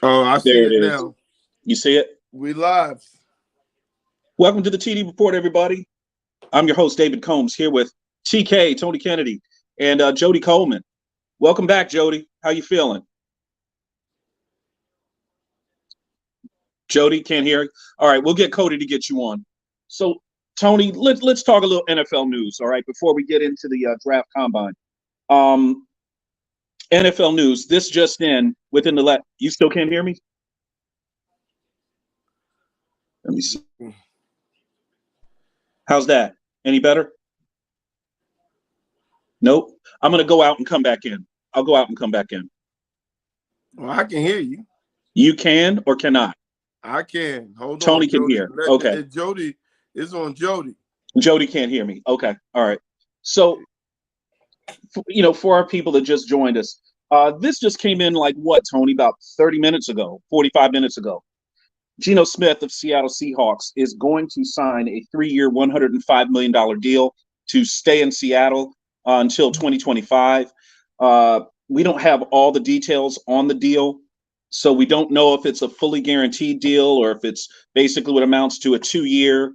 Oh, I see There it it is. now. You see it? We live. Welcome to the TD Report, everybody. I'm your host, David Combs, here with TK, Tony Kennedy, and Jody Coleman. Welcome back, Jody. How you feeling? Jody, can't hear you. All right, we'll get Cody to get you on. So, Tony, let's talk a little NFL news, all right, before we get into the draft combine. Um, NFL news, this just in, within the you still can't hear me? Let me see. How's that? Any better? Nope. I'm going to go out and come back in. I'll go out and come back in. Well, I can hear you. You can or cannot? I can. Hold Tony on, can Jody. hear. Okay. Jody is on Jody. Jody can't hear me. Okay. All right. So, for our people that just joined us, this just came in like what, Tony? About 30 minutes ago, 45 minutes ago. Geno Smith of Seattle Seahawks is going to sign a 3-year, $105 million deal to stay in Seattle until 2025. We don't have all the details on the deal, so we don't know if it's a fully guaranteed deal or if it's basically what amounts to a 2-year,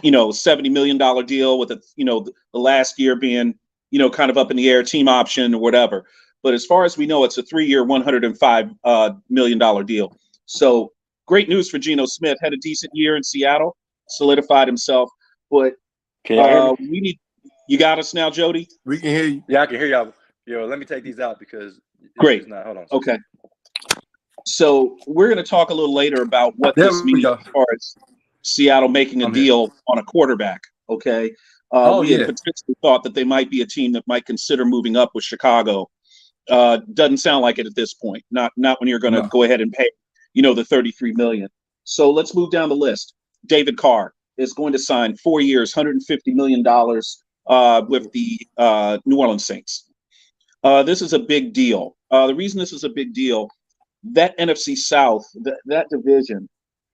$70 million deal with the last year being, kind of up in the air, team option or whatever. But as far as we know, it's a 3-year, $105 million deal. So great news for Geno Smith. Had a decent year in Seattle, solidified himself. But you got us now, Jody? We can hear you. Yeah, I can hear y'all. Yo, let me take these out because great. It's not. Hold on. Okay. So we're going to talk a little later about what this means as far as Seattle making a deal on a quarterback. Okay. We had potentially thought that they might be a team that might consider moving up with Chicago. Doesn't sound like it at this point. Not when you're going to go ahead and pay, the $33 million. So let's move down the list. David Carr is going to sign 4 years, $150 million with the New Orleans Saints. This is a big deal. The reason this is a big deal, that NFC South, that division,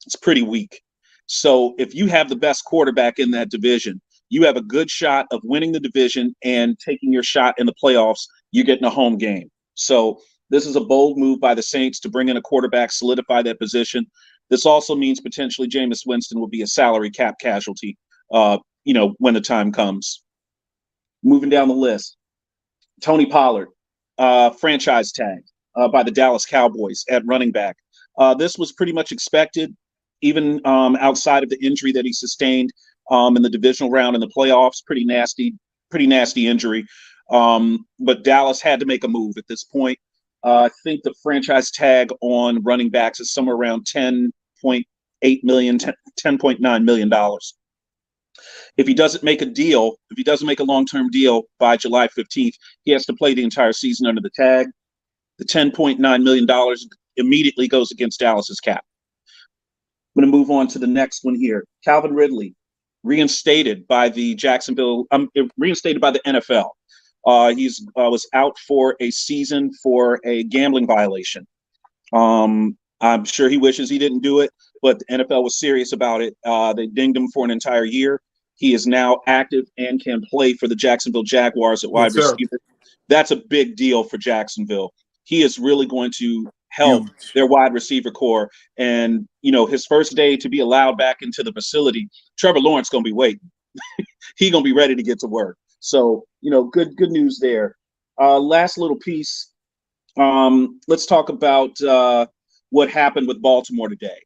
it's pretty weak. So if you have the best quarterback in that division, you have a good shot of winning the division and taking your shot in the playoffs. You're getting a home game. So this is a bold move by the Saints to bring in a quarterback, solidify that position. This also means potentially Jameis Winston will be a salary cap casualty, when the time comes. Moving down the list, Tony Pollard, franchise tag by the Dallas Cowboys at running back. This was pretty much expected, even outside of the injury that he sustained in the divisional round in the playoffs. Pretty nasty injury. But Dallas had to make a move at this point. I think the franchise tag on running backs is somewhere around $10.8 million, $10.9 million. If he doesn't make a long-term deal by July 15th, he has to play the entire season under the tag. The $10.9 million immediately goes against Dallas's cap. I'm going to move on to the next one here. Calvin Ridley, reinstated by the NFL. He was out for a season for a gambling violation. I'm sure he wishes he didn't do it, but the NFL was serious about it. They dinged him for an entire year. He is now active and can play for the Jacksonville Jaguars at wide receiver. That's a big deal for Jacksonville. He is really going to help their wide receiver core. And, his first day to be allowed back into the facility, Trevor Lawrence going to be waiting. He's going to be ready to get to work. So, good news there. Last little piece. Let's talk about what happened with Baltimore today.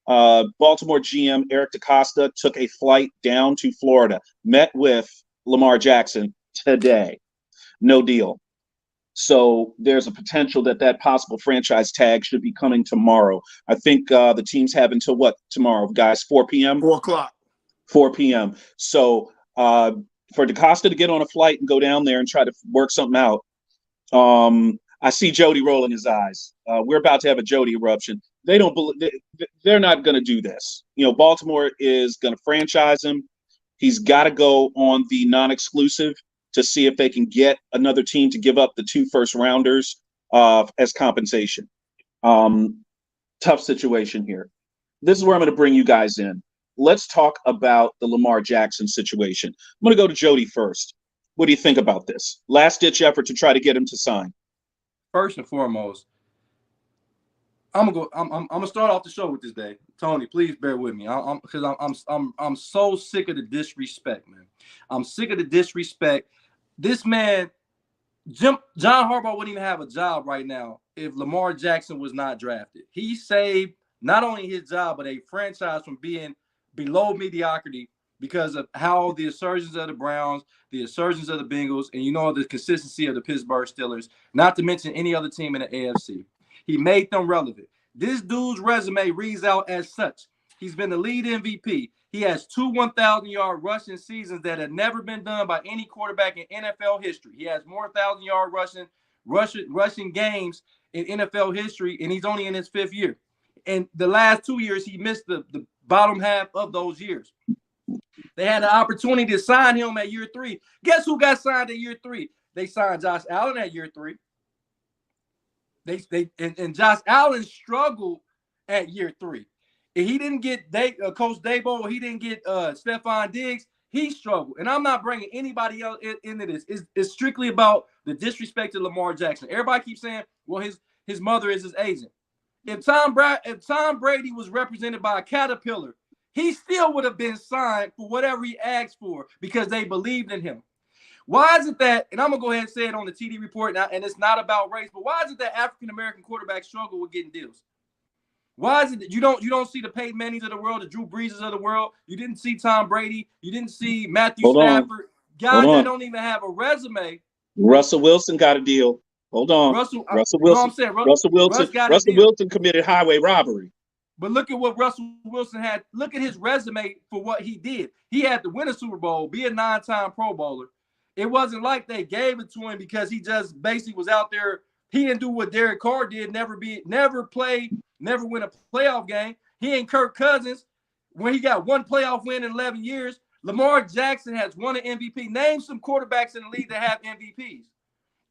Baltimore GM Eric DeCosta took a flight down to Florida, met with Lamar Jackson today. No deal. So there's a potential that possible franchise tag should be coming tomorrow. I think the teams have until what tomorrow, guys? 4 p.m.? 4 o'clock. 4 p.m. So for DeCosta to get on a flight and go down there and try to work something out, I see Jody rolling his eyes. We're about to have a Jody eruption. They're not going to do this. Baltimore is going to franchise him. He's got to go on the non-exclusive to see if they can get another team to give up the 2 first-rounders as compensation. Tough situation here. This is where I'm going to bring you guys in. Let's talk about the Lamar Jackson situation. I'm going to go to Jody first. What do you think about this? Last-ditch effort to try to get him to sign. First and foremost, I'm gonna start off the show with this day. Tony, please bear with me. I'm so sick of the disrespect, man. I'm sick of the disrespect. This man, John Harbaugh wouldn't even have a job right now if Lamar Jackson was not drafted. He saved not only his job, but a franchise from being below mediocrity because of how the insurgence of the Browns, the insurgence of the Bengals, and the consistency of the Pittsburgh Steelers, not to mention any other team in the AFC. He made them relevant. This dude's resume reads out as such. He's been the lead MVP. He has 2 1,000-yard rushing seasons that have never been done by any quarterback in NFL history. He has more 1,000-yard rushing games in NFL history, and he's only in his 5th year. And the last 2 years, he missed the bottom half of those years. They had an opportunity to sign him at year 3. Guess who got signed at year 3? They signed Josh Allen at year 3. And Josh Allen struggled at year 3. If he didn't get Coach Dabo, he didn't get Stephon Diggs, he struggled. And I'm not bringing anybody else into this. It's strictly about the disrespect to Lamar Jackson. Everybody keeps saying, well, his mother is his agent. If Tom Brady was represented by a Caterpillar, he still would have been signed for whatever he asked for because they believed in him. Why is it that, and I'm going to go ahead and say it on the TD report now, and it's not about race, but why is it that African-American quarterbacks struggle with getting deals? Why is it that you don't see the Peyton Mannings of the world, the Drew Breeses of the world? You didn't see Tom Brady. You didn't see Matthew Stafford. Guys that don't even have a resume. Russell Wilson got a deal. Hold on. Russell Wilson. Russell Wilson committed highway robbery. But look at what Russell Wilson had. Look at his resume for what he did. He had to win a Super Bowl, be a 9-time Pro Bowler. It wasn't like they gave it to him because he just basically was out there. He didn't do what Derek Carr did, never win a playoff game. He ain't Kirk Cousins when he got 1 playoff win in 11 years. Lamar Jackson has won an MVP. Name some quarterbacks in the league that have MVPs.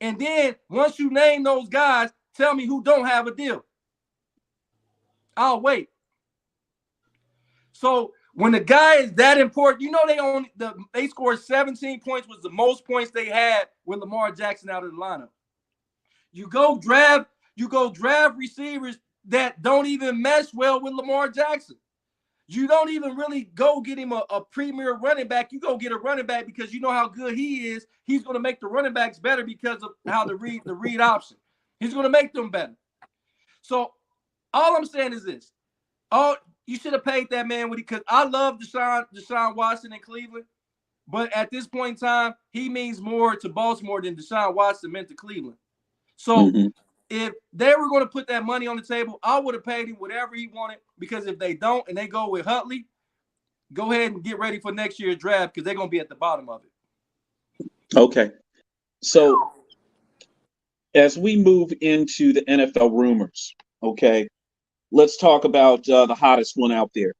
And then once you name those guys, tell me who don't have a deal. I'll wait. So when the guy is that important, they scored 17 points, was the most points they had with Lamar Jackson out of the lineup. You go draft receivers that don't even mesh well with Lamar Jackson. You don't even really go get him a premier running back. You go get a running back because you know how good he is. He's going to make the running backs better because of how the read option. He's going to make them better. So all I'm saying is this. You should have paid that man because I love Deshaun Watson in Cleveland. But at this point in time, he means more to Baltimore than Deshaun Watson meant to Cleveland. So if they were going to put that money on the table, I would have paid him whatever he wanted because if they don't and they go with Huntley, go ahead and get ready for next year's draft because they're going to be at the bottom of it. Okay. So as we move into the NFL rumors, okay, let's talk about the hottest one out there.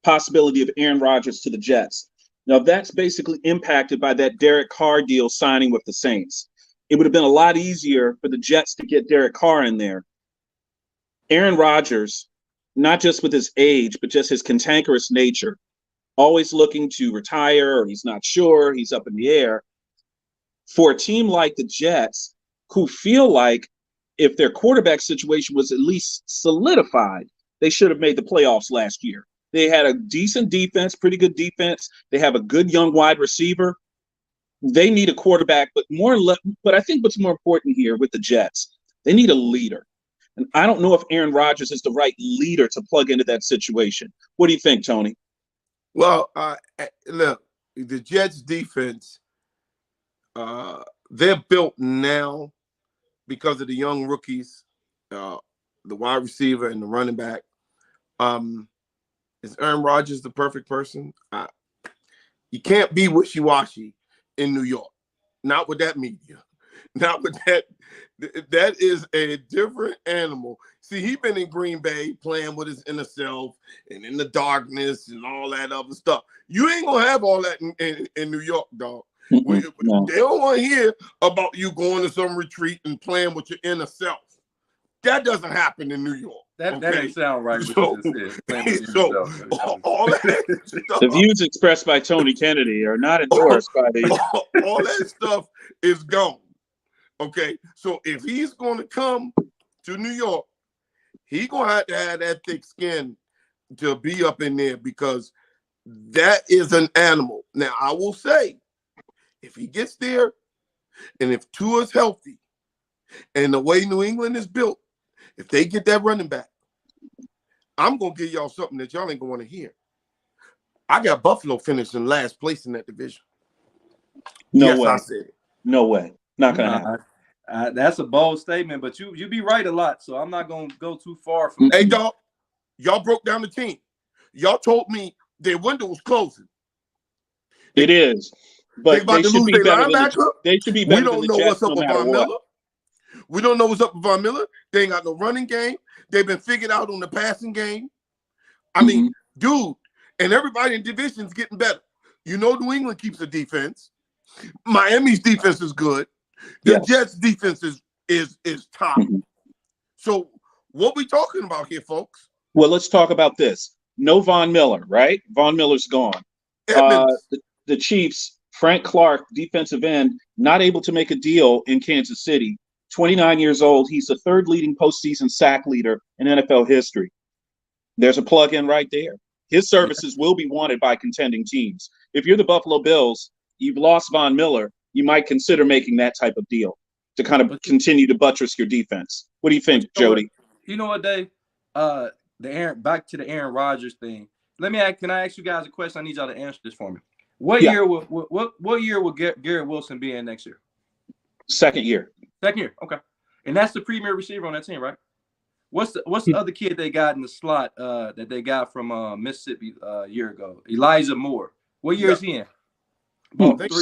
Possibility of Aaron Rodgers to the Jets. Now, that's basically impacted by that Derek Carr deal signing with the Saints. It would have been a lot easier for the Jets to get Derek Carr in there. Aaron Rodgers, not just with his age, but just his cantankerous nature, always looking to retire, or he's not sure, he's up in the air. For a team like the Jets, who feel like if their quarterback situation was at least solidified, they should have made the playoffs last year. They had a decent defense, pretty good defense. They have a good young wide receiver. They need a quarterback, but I think what's more important here with the Jets, they need a leader. And I don't know if Aaron Rodgers is the right leader to plug into that situation. What do you think, Tony? Well, look, the Jets defense, they're built now because of the young rookies, the wide receiver and the running back. Is Aaron Rodgers the perfect person? You can't be wishy-washy in New York. Not with that media. Not with that. That is a different animal. See, he's been in Green Bay playing with his inner self and in the darkness and all that other stuff. You ain't going to have all that in New York, dog. No. They don't want to hear about you going to some retreat and playing with your inner self. That doesn't happen in New York. That ain't sound right. So all that stuff, the views expressed by Tony Kennedy are not endorsed by the. All that stuff is gone. Okay, so if he's going to come to New York, He gonna have that thick skin to be up in there because that is an animal. Now, I will say, if he gets there, and if Tua's healthy, and the way New England is built, if they get that running back, I'm gonna give y'all something that y'all ain't gonna want to hear. I got Buffalo finishing last place in that division. No way. I said it. No way. Not gonna happen. That's a bold statement, but you be right a lot, so I'm not gonna go too far from that. Hey, dog, y'all broke down the team. Y'all told me their window was closing. It is, but they should be better than they should be better. We don't know what's up with Von Miller. We don't know what's up with Von Miller. They ain't got no running game. They've been figured out on the passing game. I mean, dude, and everybody in division's getting better. You know, New England keeps the defense. Miami's defense is good. The Jets' defense is top. So what we talking about here, folks? Well, let's talk about this. No Von Miller, right? Von Miller's gone. The Chiefs, Frank Clark, defensive end, not able to make a deal in Kansas City. 29 years old. He's the third leading postseason sack leader in NFL history. There's a plug-in right there. His services will be wanted by contending teams. If you're the Buffalo Bills, you've lost Von Miller, you might consider making that type of deal to kind of continue to buttress your defense. What do you think, Jody? You know what, Dave? Back to the Aaron Rodgers thing. Can I ask you guys a question? I need y'all to answer this for me. What year will Garrett Wilson be in next year? Second year. Second year, okay. And that's the premier receiver on that team, right? What's the other kid they got in the slot that they got from Mississippi a year ago? Elijah Moore. What year is he in?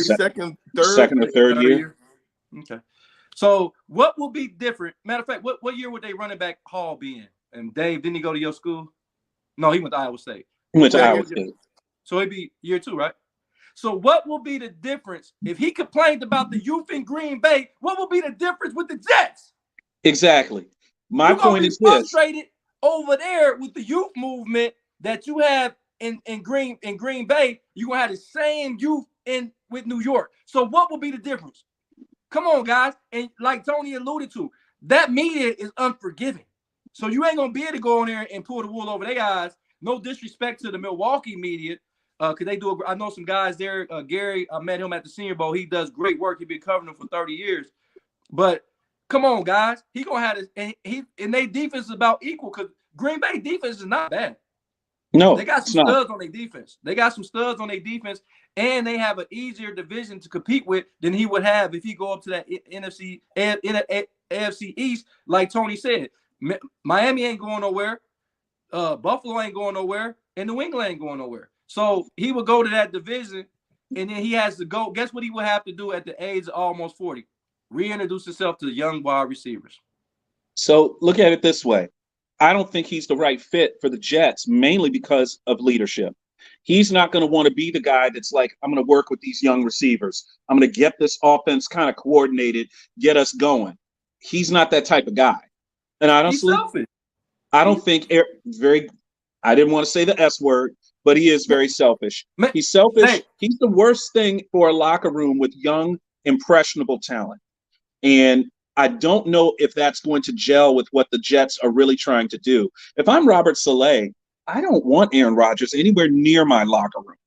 Second or third year. Okay. So what will be different? Matter of fact, what year would they running back Hall be in? And Dave, didn't he go to your school? No, he went to Iowa State. He went to Iowa State. So it'd be year 2, right? So what will be the difference if he complained about the youth in Green Bay? What will be the difference with the Jets? Exactly. My point is frustrated over there with the youth movement that you have in Green Bay. You're gonna have the same youth with New York. So what will be the difference? Come on, guys. And like Tony alluded to, that media is unforgiving. So you ain't gonna be able to go in there and pull the wool over their eyes. No disrespect to the Milwaukee media. Because they do. I know some guys there. Gary, I met him at the Senior Bowl. He does great work. He's been covering them for 30 years. But come on, guys. He gonna have this, and their defense is about equal. Because Green Bay defense is not bad. No, they got some studs on their defense. And they have an easier division to compete with than he would have if he go up to that AFC East, like Tony said. Miami ain't going nowhere. Buffalo ain't going nowhere, and New England ain't going nowhere. So he would go to that division, and then he has to go. Guess what he would have to do at the age of almost 40? Reintroduce himself to the young wide receivers. So look at it this way. I don't think he's the right fit for the Jets, mainly because of leadership. He's not going to want to be the guy that's like, I'm going to work with these young receivers. I'm going to get this offense kind of coordinated, get us going. He's not that type of guy. And honestly, I don't think I didn't want to say the S word, but he is very selfish. He's selfish. He's the worst thing for a locker room with young, impressionable talent. And I don't know if that's going to gel with what the Jets are really trying to do. If I'm Robert Saleh, I don't want Aaron Rodgers anywhere near my locker room.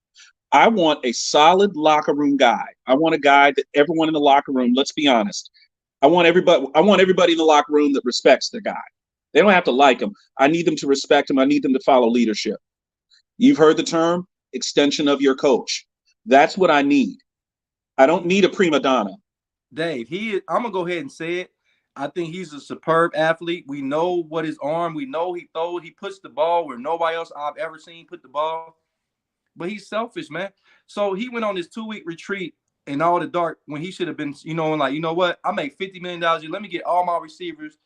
I want a solid locker room guy. I want a guy that everyone in the locker room, let's be honest, I want everybody in the locker room that respects the guy. They don't have to like him. I need them to respect him. I need them to follow leadership. You've heard the term extension of your coach. That's what I need. I don't need a prima donna. Dave, I'm going to go ahead and say it. I think he's a superb athlete. We know what his arm, we know he throws, he puts the ball where nobody else I've ever seen put the ball. But he's selfish, man. So he went on this 2-week retreat in all the dark when he should have been, you know what? I make $50 million a year. Let me get all my receivers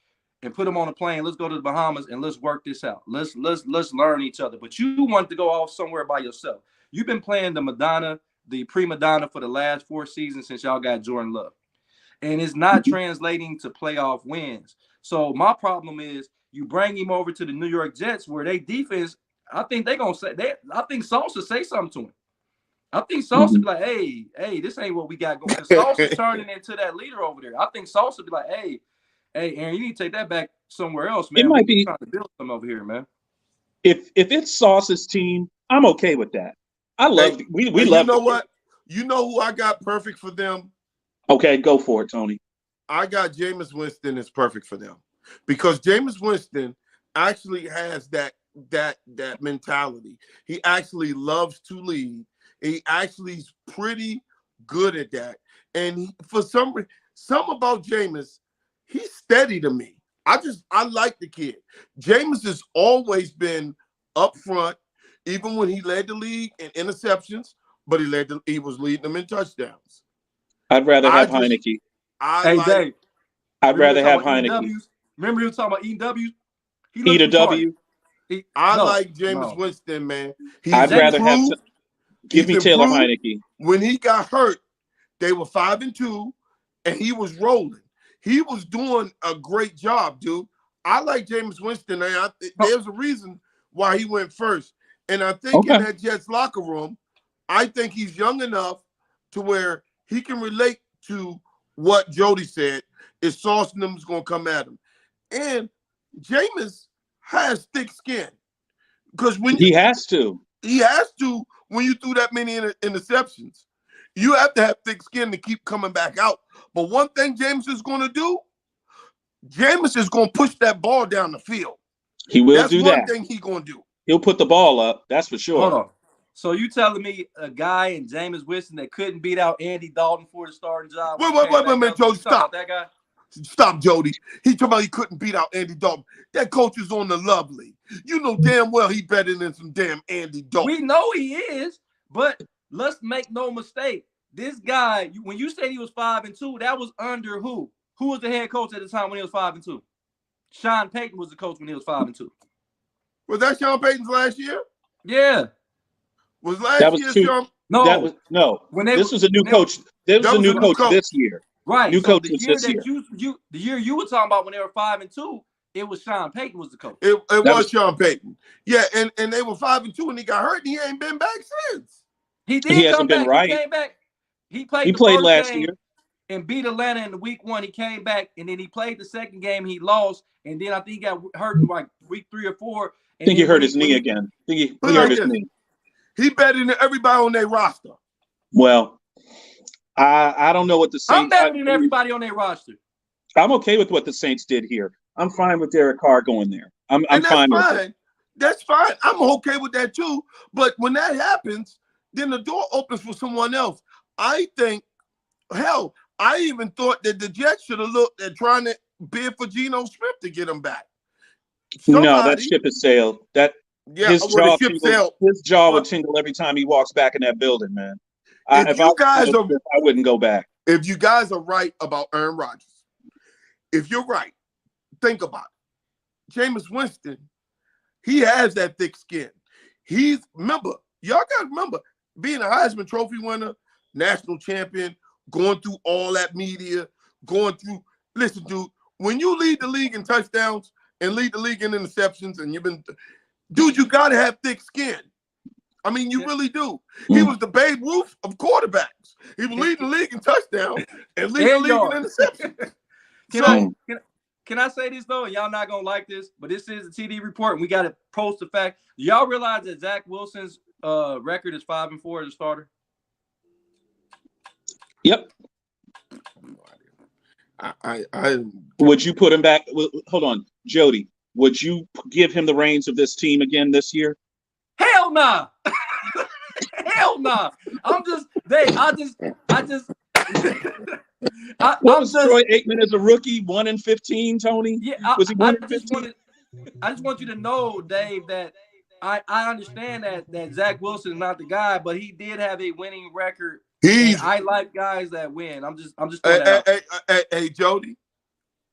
and put them on a plane. Let's go to the Bahamas and let's work this out. Let's learn each other. But you want to go off somewhere by yourself. You've been playing the prima donna for the last 4 seasons since y'all got Jordan Love. And it's not translating to playoff wins. So my problem is you bring him over to the New York Jets where they defense, I think they're going to say I think Sauce say something to him. I think Sauce would be like, hey, this ain't what we got going. Sauce is turning into that leader over there. I think Sauce would be like, hey, Hey, Aaron, you need to take that back somewhere else, man. It might be trying to build something over here, man. If it's Sauce's team, I'm okay with that. I love we love. You know what? You know who I got perfect for them? Okay, go for it, Tony. I got Jameis Winston is perfect for them because Jameis Winston actually has that mentality. He actually loves to lead. He actually is pretty good at that. And for some about Jameis, he's steady to me. I like the kid. Jameis has always been up front, even when he led the league in interceptions, but he was leading them in touchdowns. I'd rather have Heineke. Dave. I'd rather have Heineke. Remember he was talking about eating W's? Eat a W. I like Jameis Winston, man. I'd rather have. Give me Taylor Heineke. When he got hurt, they were 5-2, and he was rolling. He was doing a great job, dude. I like Jameis Winston, and there's a reason why he went first. And I think in that Jets locker room, I think he's young enough to where he can relate to what Jody said. Is Sauce and them's going to come at him. And Jameis has thick skin. Because when he has to when you threw that many interceptions. You have to have thick skin to keep coming back out. But one thing Jameis is going to do, Jameis is going to push that ball down the field. He will do that. That's one thing he's going to do. He'll put the ball up. That's for sure. Hold on. So you telling me a guy in Jameis Winston that couldn't beat out Andy Dalton for the starting job? Wait a minute, Jody, stop. That guy? Stop, Jody. He talking about he couldn't beat out Andy Dalton. That coach is on the lovely. You know damn well he better than some damn Andy Dalton. We know he is, but let's make no mistake. This guy, when you said he was 5-2, that was under who? Who was the head coach at the time when he was 5-2? Sean Payton was the coach when he was 5-2. Was that Sean Payton's last year? Yeah. Was last year Sean? No. That was no. This was a new coach. There was a new coach this year. Right. New coach this year. The year you were talking about when they were 5-2, it was Sean Payton was the coach. It was Sean Payton. Yeah, and they were 5-2 and he got hurt and he ain't been back since. He did. He hasn't been right. He came back. He played. He played last year and beat Atlanta in the week 1. He came back and then he played the second game. He lost and then I think he got hurt in like week 3 or 4. I think he hurt his knee again. I think he hurt his knee. He better than everybody on their roster. Well, I don't know what the Saints. I'm better than everybody on their roster. I'm okay with what the Saints did here. I'm fine with Derek Carr going there. I'm fine with it. That's fine. I'm okay with that too. But when that happens, then the door opens for someone else. I think, hell, I even thought that the Jets should have looked at trying to bid for Geno Smith to get him back. No, that ship has sailed. His jaw would tingle every time he walks back in that building, man. I wouldn't go back. If you guys are right about Aaron Rodgers, if you're right, think about it. Jameis Winston, he has that thick skin. Y'all got to remember, being a Heisman Trophy winner, national champion, going through all that media, listen, dude, when you lead the league in touchdowns and lead the league in interceptions, and you got to have thick skin. I mean, you really do. He was the Babe Ruth of quarterbacks. He was leading the league in touchdowns and leading the league in interceptions. Can I say this, though? Y'all not going to like this, but this is a TD report, and we got to post the fact. Do y'all realize that Zach Wilson's record is 5-4 as a starter? Yep. Would you put him back? Hold on, Jody. Would you give him the reins of this team again this year? Hell nah. Hell nah. I was Troy Aikman as a rookie, 1-15, Tony? Yeah, was he 1-15? I just want you to know, Dave, that I understand that Zach Wilson is not the guy, but he did have a winning record. I like guys that win. I'm just hey, Jody,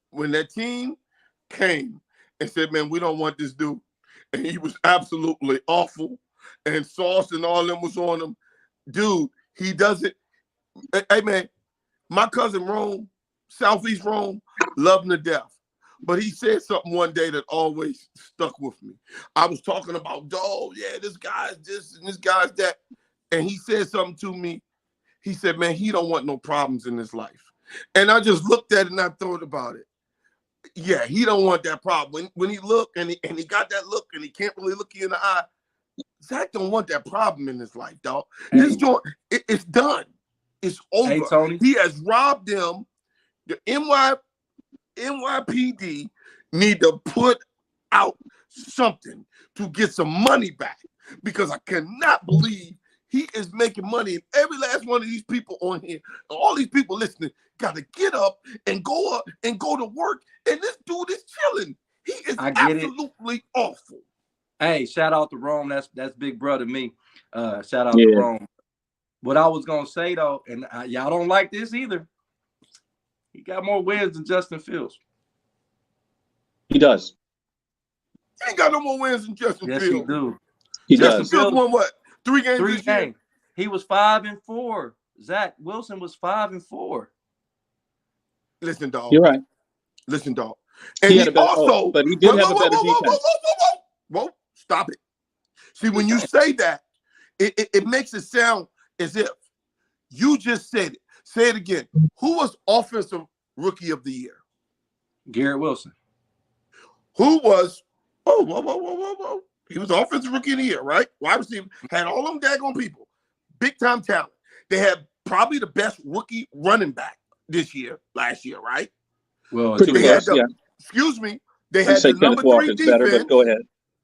when that team came and said, man, we don't want this dude, and he was absolutely awful, and Sauce and all them was on him, dude, he doesn't. Hey, man, my cousin Rome, Southeast Rome, loved him to death. But he said something one day that always stuck with me. I was talking about, this guy's this and this guy's that. And he said something to me. He said, man, he don't want no problems in his life. And I just looked at it and I thought about it. Yeah, he don't want that problem. When he look and he got that look and he can't really look you in the eye, Zach don't want that problem in his life, dog. Hey. This joint, it's done. It's over. Hey, Tony. He has robbed them. The NYPD need to put out something to get some money back, because I cannot believe he is making money. And every last one of these people on here, all these people listening, got to get up and go to work. And this dude is chilling. He is absolutely awful. Hey, shout out to Rome. That's big brother me. Shout out to Rome. What I was gonna say though, and y'all don't like this either. He got more wins than Justin Fields. He does. He ain't got no more wins than Justin Fields. Yes, he do. He Justin does. Fields won what? 3 games this year? He was 5-4. Zach Wilson was 5-4. Listen, dog. You're right. Listen, dog. And he also, but he did have a better defense. Whoa, stop it. See, when you say that, it makes it sound as if you just said it. Say it again. Who was offensive rookie of the year? Garrett Wilson. Who was, whoa. He was offensive rookie of the year, right? Wide receiver. Had all them daggone people. Big time talent. They had probably the best rookie running back last year, right? Well, excuse me. They had the number 3 defense. Better, but go ahead.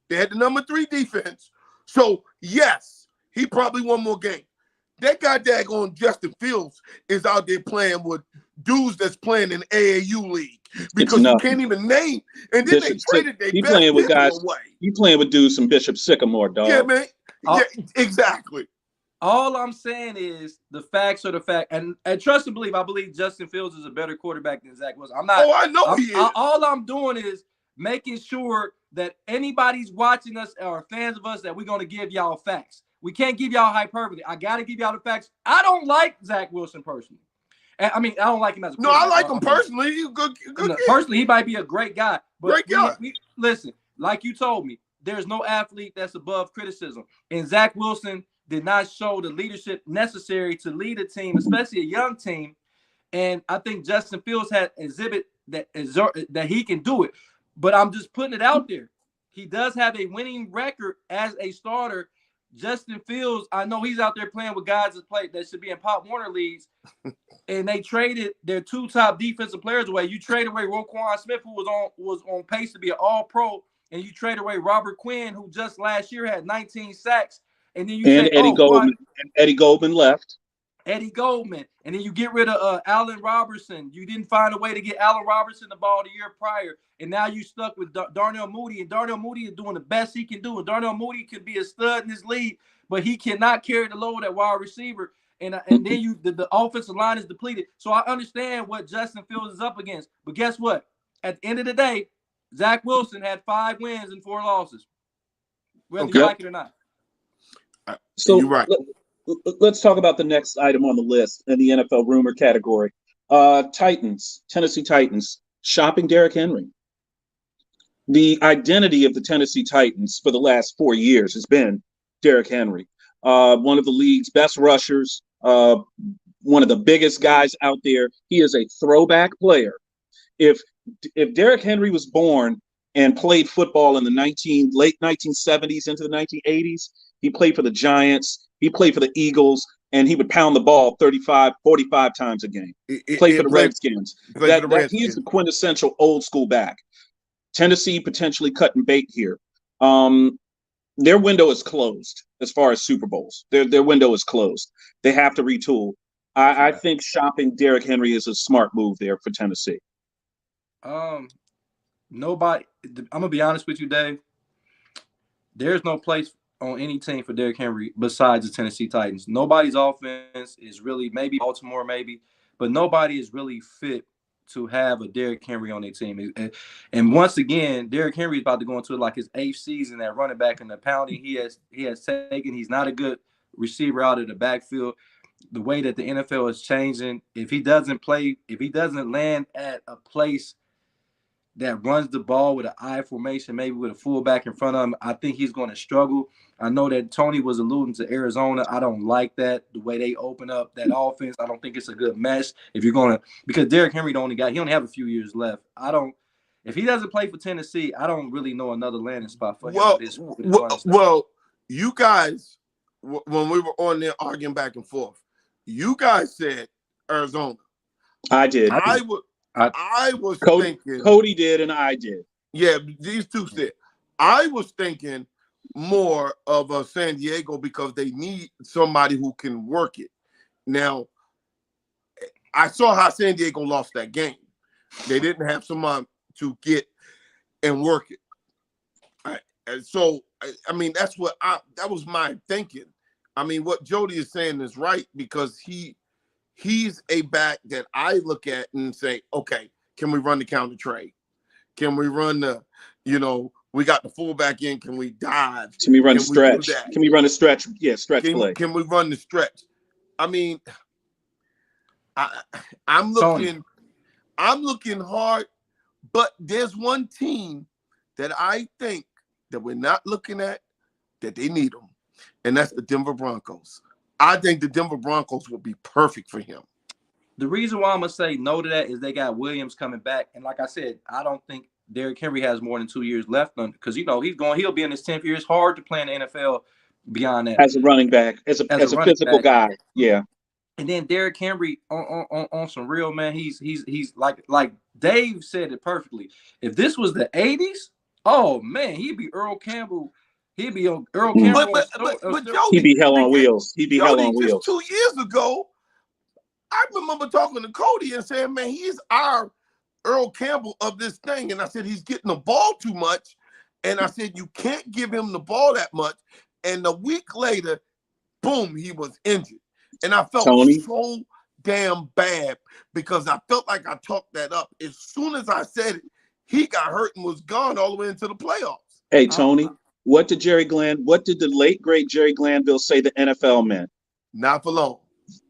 They had the number 3 defense. So, yes, he probably won more games. That guy daggone Justin Fields is out there playing with dudes that's playing in AAU league, because you can't even name. And then they traded their best playing with guys away. You playing with dudes from Bishop Sycamore, dog. Yeah, man. Yeah, exactly. All I'm saying is the facts are the fact, and trust and believe. I believe Justin Fields is a better quarterback than Zach Wilson. I'm not. Oh, I know he is. All I'm doing is making sure that anybody's watching us or fans of us that we're going to give y'all facts. We can't give y'all hyperbole. I got to give y'all the facts. I don't like Zach Wilson personally. I mean, I don't like him as a quarterback. No, I like him personally. He's good. Personally, he might be a great guy. But great guy. Listen, like you told me, there's no athlete that's above criticism. And Zach Wilson did not show the leadership necessary to lead a team, especially a young team. And I think Justin Fields had exhibit that he can do it. But I'm just putting it out there. He does have a winning record as a starter. Justin Fields, I know he's out there playing with guys that should be in Pop Warner leagues, and they traded their 2 top defensive players away. You traded away Roquan Smith, who was on pace to be an All-Pro, and you traded away Robert Quinn, who just last year had 19 sacks. And then Eddie Goldman left. Eddie Goldman. And then you get rid of Allen Robertson. You didn't find a way to get Allen Robertson the ball the year prior. And now you stuck with Darnell Mooney. And Darnell Mooney is doing the best he can do. And Darnell Mooney could be a stud in this league, but he cannot carry the load at wide receiver. And then the offensive line is depleted. So I understand what Justin Fields is up against. But guess what? At the end of the day, Zach Wilson had 5 wins and 4 losses, whether you like it or not. So you're right. Let's talk about the next item on the list in the NFL rumor category. Tennessee Titans, shopping Derrick Henry. The identity of the Tennessee Titans for the last 4 years has been Derrick Henry, one of the league's best rushers, one of the biggest guys out there. He is a throwback player. If Derrick Henry was born and played football in the late 1970s into the 1980s, he played for the Giants, he played for the Eagles, and he would pound the ball 35, 45 times a game. Played for the Redskins. He's the quintessential old school back. Tennessee potentially cutting bait here. Their window is closed as far as Super Bowls. Their window is closed. They have to retool. I think shopping Derrick Henry is a smart move there for Tennessee. Nobody. I'm gonna be honest with you, Dave. There's no place on any team for Derrick Henry besides the Tennessee Titans. Nobody's offense is really, maybe Baltimore, but nobody is really fit to have a Derrick Henry on their team. And once again, Derrick Henry is about to go into like his 8th season at running back, and the pounding he has taken. He's not a good receiver out of the backfield. The way that the NFL is changing, if he doesn't land at a place that runs the ball with an I formation, maybe with a fullback in front of him, I think he's going to struggle. I know that Tony was alluding to Arizona. I don't like that, the way they open up that offense. I don't think it's a good mesh. If you're going to, because Derrick Henry he only have a few years left. If he doesn't play for Tennessee, I don't really know another landing spot for him. Well, you guys, when we were on there arguing back and forth, you guys said Arizona. I did. I was thinking. Cody did, and I did. Yeah, these two said. I was thinking more of a San Diego because they need somebody who can work it. Now, I saw how San Diego lost that game. They didn't have someone to get and work it. And so, I mean, that was my thinking. I mean, what Jody is saying is right because he's a back that I look at and say, okay, can we run the counter trade? Can we run the, we got the fullback in, can we dive? Can we run a stretch? Can we run a stretch? Yeah, stretch play. Can we run the stretch? I mean, I'm looking hard, but there's one team that I think that we're not looking at that they need them, and that's the Denver Broncos. I think the Denver Broncos will be perfect for him. The reason why I'm gonna say no to that is they got Williams coming back, and like I said, I don't think Derrick Henry has more than 2 years left on because he'll be in his 10th year. It's hard to play in the NFL beyond that as a running back, as a physical guy. Yeah. And then Derrick Henry on some real, man. He's like Dave said it perfectly. If this was the 80s, oh man, he'd be Earl Campbell. He'd be Earl Campbell. But Jody, he'd be hell on wheels. He'd be hell on wheels. 2 years ago, I remember talking to Cody and saying, man, he's our Earl Campbell of this thing. And I said, he's getting the ball too much. And I said, you can't give him the ball that much. And a week later, boom, he was injured. And I felt so damn bad because I felt like I talked that up. As soon as I said it, he got hurt and was gone all the way into the playoffs. Hey, Tony, what did the late, great Jerry Glanville say the NFL meant? Not for long.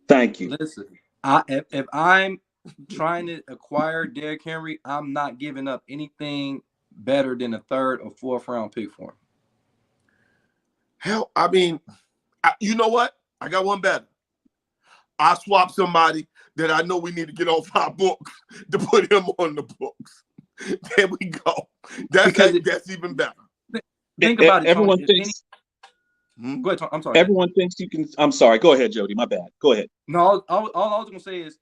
Thank you. Listen, if I'm trying to acquire Derrick Henry, I'm not giving up anything better than a 3rd or 4th round pick for him. Hell, I mean, you know what? I got one better. I swap somebody that I know we need to get off our books to put him on the books. There we go. That's even better. Think about it. Everyone thinks. Go ahead. I'm sorry. Everyone thinks you can. I'm sorry. Go ahead, Jody. My bad. Go ahead. No, all I was gonna say is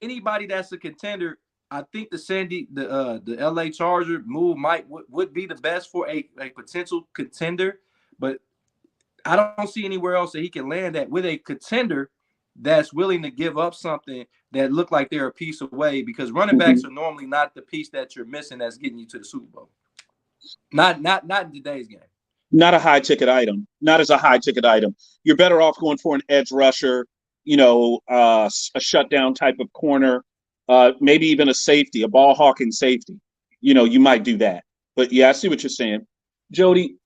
anybody that's a contender. I think the LA Charger move would be the best for a potential contender, but I don't see anywhere else that he can land at with a contender that's willing to give up something that look like they're a piece away because running backs are normally not the piece that you're missing that's getting you to the Super Bowl. Not in today's game. Not a high ticket item. Not as a high ticket item. You're better off going for an edge rusher, a shutdown type of corner, maybe even a safety, a ball hawking safety. You might do that. But yeah, I see what you're saying. Jody,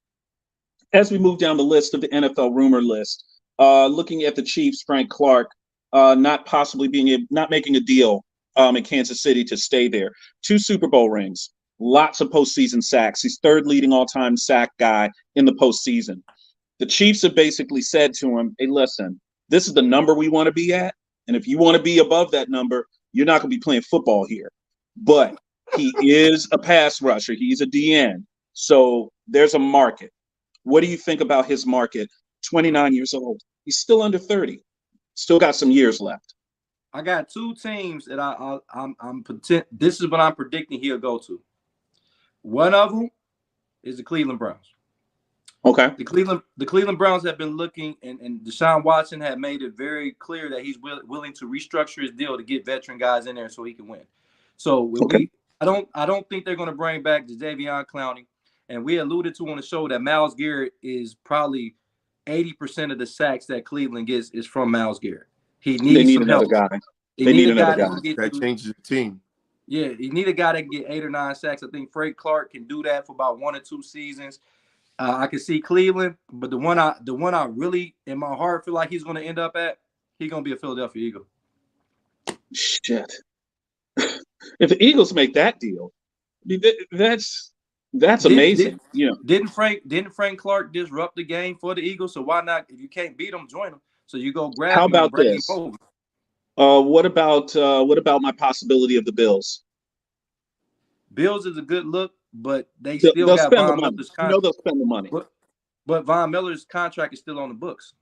as we move down the list of the NFL rumor list, looking at the Chiefs, Frank Clark, not making a deal in Kansas City to stay there. 2 Super Bowl rings, lots of postseason sacks. He's 3rd leading all-time sack guy in the postseason. The Chiefs have basically said to him, hey, listen, this is the number we want to be at. And if you want to be above that number, you're not going to be playing football here. But he is a pass rusher. He's a DN. So there's a market. What do you think about his market? 29 years old. He's still under 30. Still got some years left. I got 2 teams that this is what I'm predicting he'll go to. One of them is the Cleveland Browns. Okay. The Cleveland Browns have been looking, and Deshaun Watson had made it very clear that he's willing to restructure his deal to get veteran guys in there so he can win. So I don't think they're going to bring back Jadeveon Clowney. And we alluded to on the show that Myles Garrett is probably 80% of the sacks that Cleveland gets is from Myles Garrett. They need another guy. They need another guy. That changes the team. Yeah, you need a guy that can get 8 or 9 sacks. I think Frank Clark can do that for about 1 or 2 seasons. I can see Cleveland, but the one I really in my heart feel like he's going to end up at, he's going to be a Philadelphia Eagle. Shit. If the Eagles make that deal, that's amazing. Didn't Frank Clark disrupt the game for the Eagles? So why not? If you can't beat them, join them. So you go grab. How about this? What about my possibility of the Bills? Bills is a good look, but they They'll still got spend the Von money. Miller's You contract. know they'll spend the money. But Von Miller's contract is still on the books.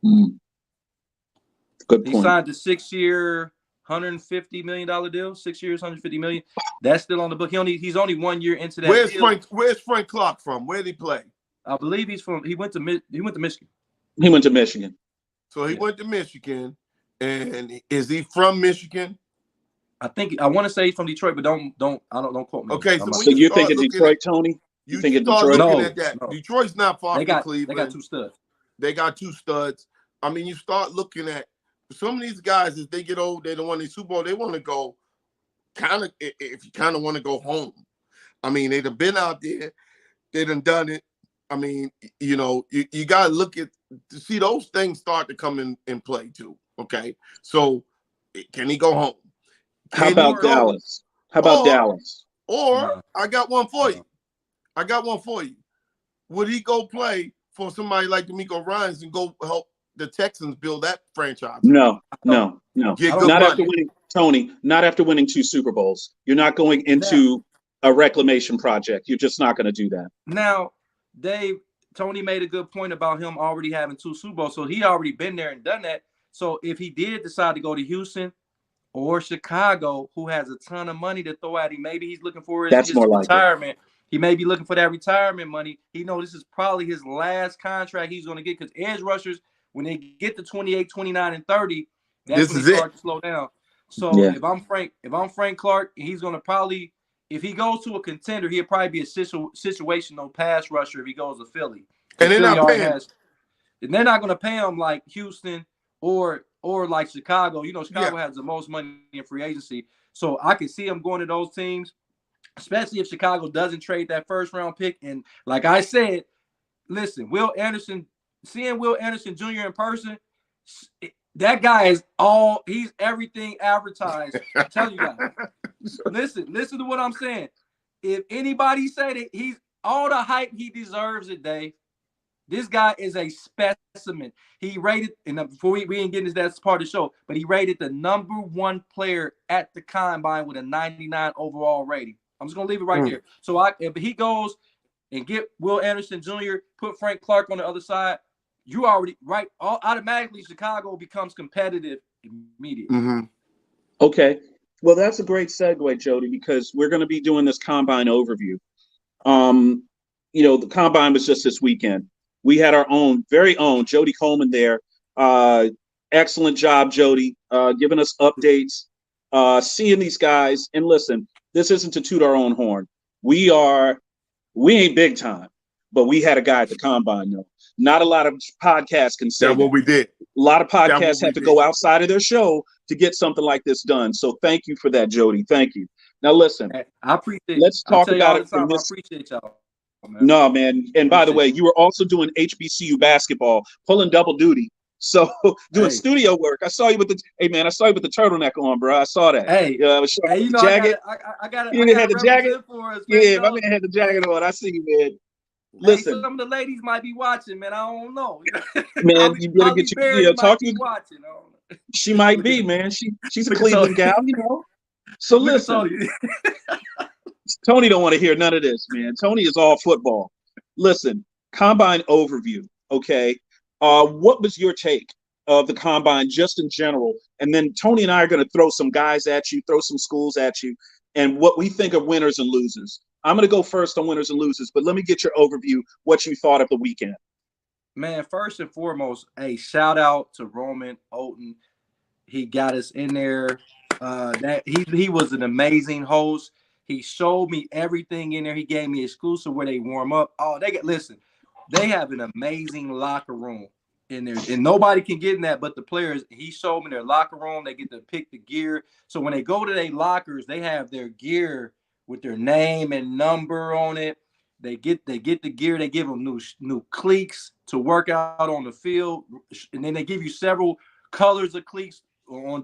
Good point. He signed a 6-year, $150 million deal. 6 years, $150 million. That's still on the book. He's only 1 year into that. Where's Frank Clark from? Where did he play? I believe he went to Michigan. He went to Michigan. So he went to Michigan, and is he from Michigan? I want to say he's from Detroit, but don't quote me. Okay, so you think it's Detroit, Tony? You think it's start Detroit? looking at that. No. Detroit's not far from Cleveland. They got 2 studs. They got 2 studs. I mean, you start looking at some of these guys as they get old, they don't want the Super Bowl. They want to go kind of, if you kind of want to go home. I mean, they've been out there. They done it. I mean, you know, you got to look at to see those things start to come in play too. Okay, so can he go home? How about Dallas? Dallas? Or I got one for you. Would he go play for somebody like DeMeco Ryans and go help the Texans build that franchise? No. Not money. after winning, Tony. Not after winning 2 Super Bowls. You're not going into a reclamation project. You're just not going to do that. Now, Tony made a good point about him already having 2 Super Bowls, so he already been there and done that. So if he did decide to go to Houston or Chicago, who has a ton of money to throw at him, maybe he's looking for his retirement. He may be looking for that retirement money. He knows this is probably his last contract he's going to get, because edge rushers, when they get to 28, 29, and 30, that's when they start to slow down. So if I'm Frank Clark, he's going to probably, if he goes to a contender, he'll probably be a situational pass rusher if he goes to Philly. And they're not paying him. And they're not going to pay him like Houston or like Chicago. You know, Chicago has the most money in free agency. So I can see him going to those teams, especially if Chicago doesn't trade that 1st-round pick. And like I said, listen, seeing Will Anderson Jr. in person, that guy he's everything advertised. I'm telling you guys. Listen to what I'm saying. If anybody say that he's all the hype he deserves it, Dave, this guy is a specimen. He rated, and before we ain't getting this, that's part of the show, but he rated the #1 player at the combine with a 99 overall rating. I'm just gonna leave it right there. So if he goes and get Will Anderson Jr., put Frank Clark on the other side, you already automatically Chicago becomes competitive immediately. Okay. Well, that's a great segue, Jody, because we're going to be doing this combine overview. You know, the combine was just this weekend. We had our very own Jody Coleman there. Excellent job, Jody, giving us updates, seeing these guys. And listen, this isn't to toot our own horn. We ain't big time, but we had a guy at the combine, though. Not a lot of podcasts can say that's what we did. A lot of podcasts have to go outside of their show to get something like this done. So thank you for that, Jody. Thank you. Now listen, I appreciate. Let's talk about it. I appreciate y'all. Man. No, man. And by the way, you were also doing HBCU basketball, pulling double duty. So doing studio work. I saw you with the turtleneck on, bro. I saw that. Hey, you know, jacket. I got you had the jacket for us, man. My man had the jacket on. I see you, man. Listen, some of the ladies might be watching, man. I don't know. Man, you better get your talk to watching. She might be, man. She's a Cleveland gal, you know. So listen, Tony don't want to hear none of this, man. Tony is all football. Listen, combine overview, okay? What was your take of the combine just in general? And then Tony and I are going to throw some guys at you, throw some schools at you, and what we think of winners and losers. I'm going to go first on winners and losers, but let me get your overview, what you thought of the weekend. Man, first and foremost, a shout out to Roman Oten. He got us in there. He was an amazing host. He showed me everything in there. He gave me exclusive where they warm up. Oh, they have an amazing locker room in there, and nobody can get in that but the players. He showed me their locker room. They get to pick the gear. So when they go to their lockers, they have their gear with their name and number on it. They get the gear. They give them new cleats to work out on the field, and then they give you several colors of cleats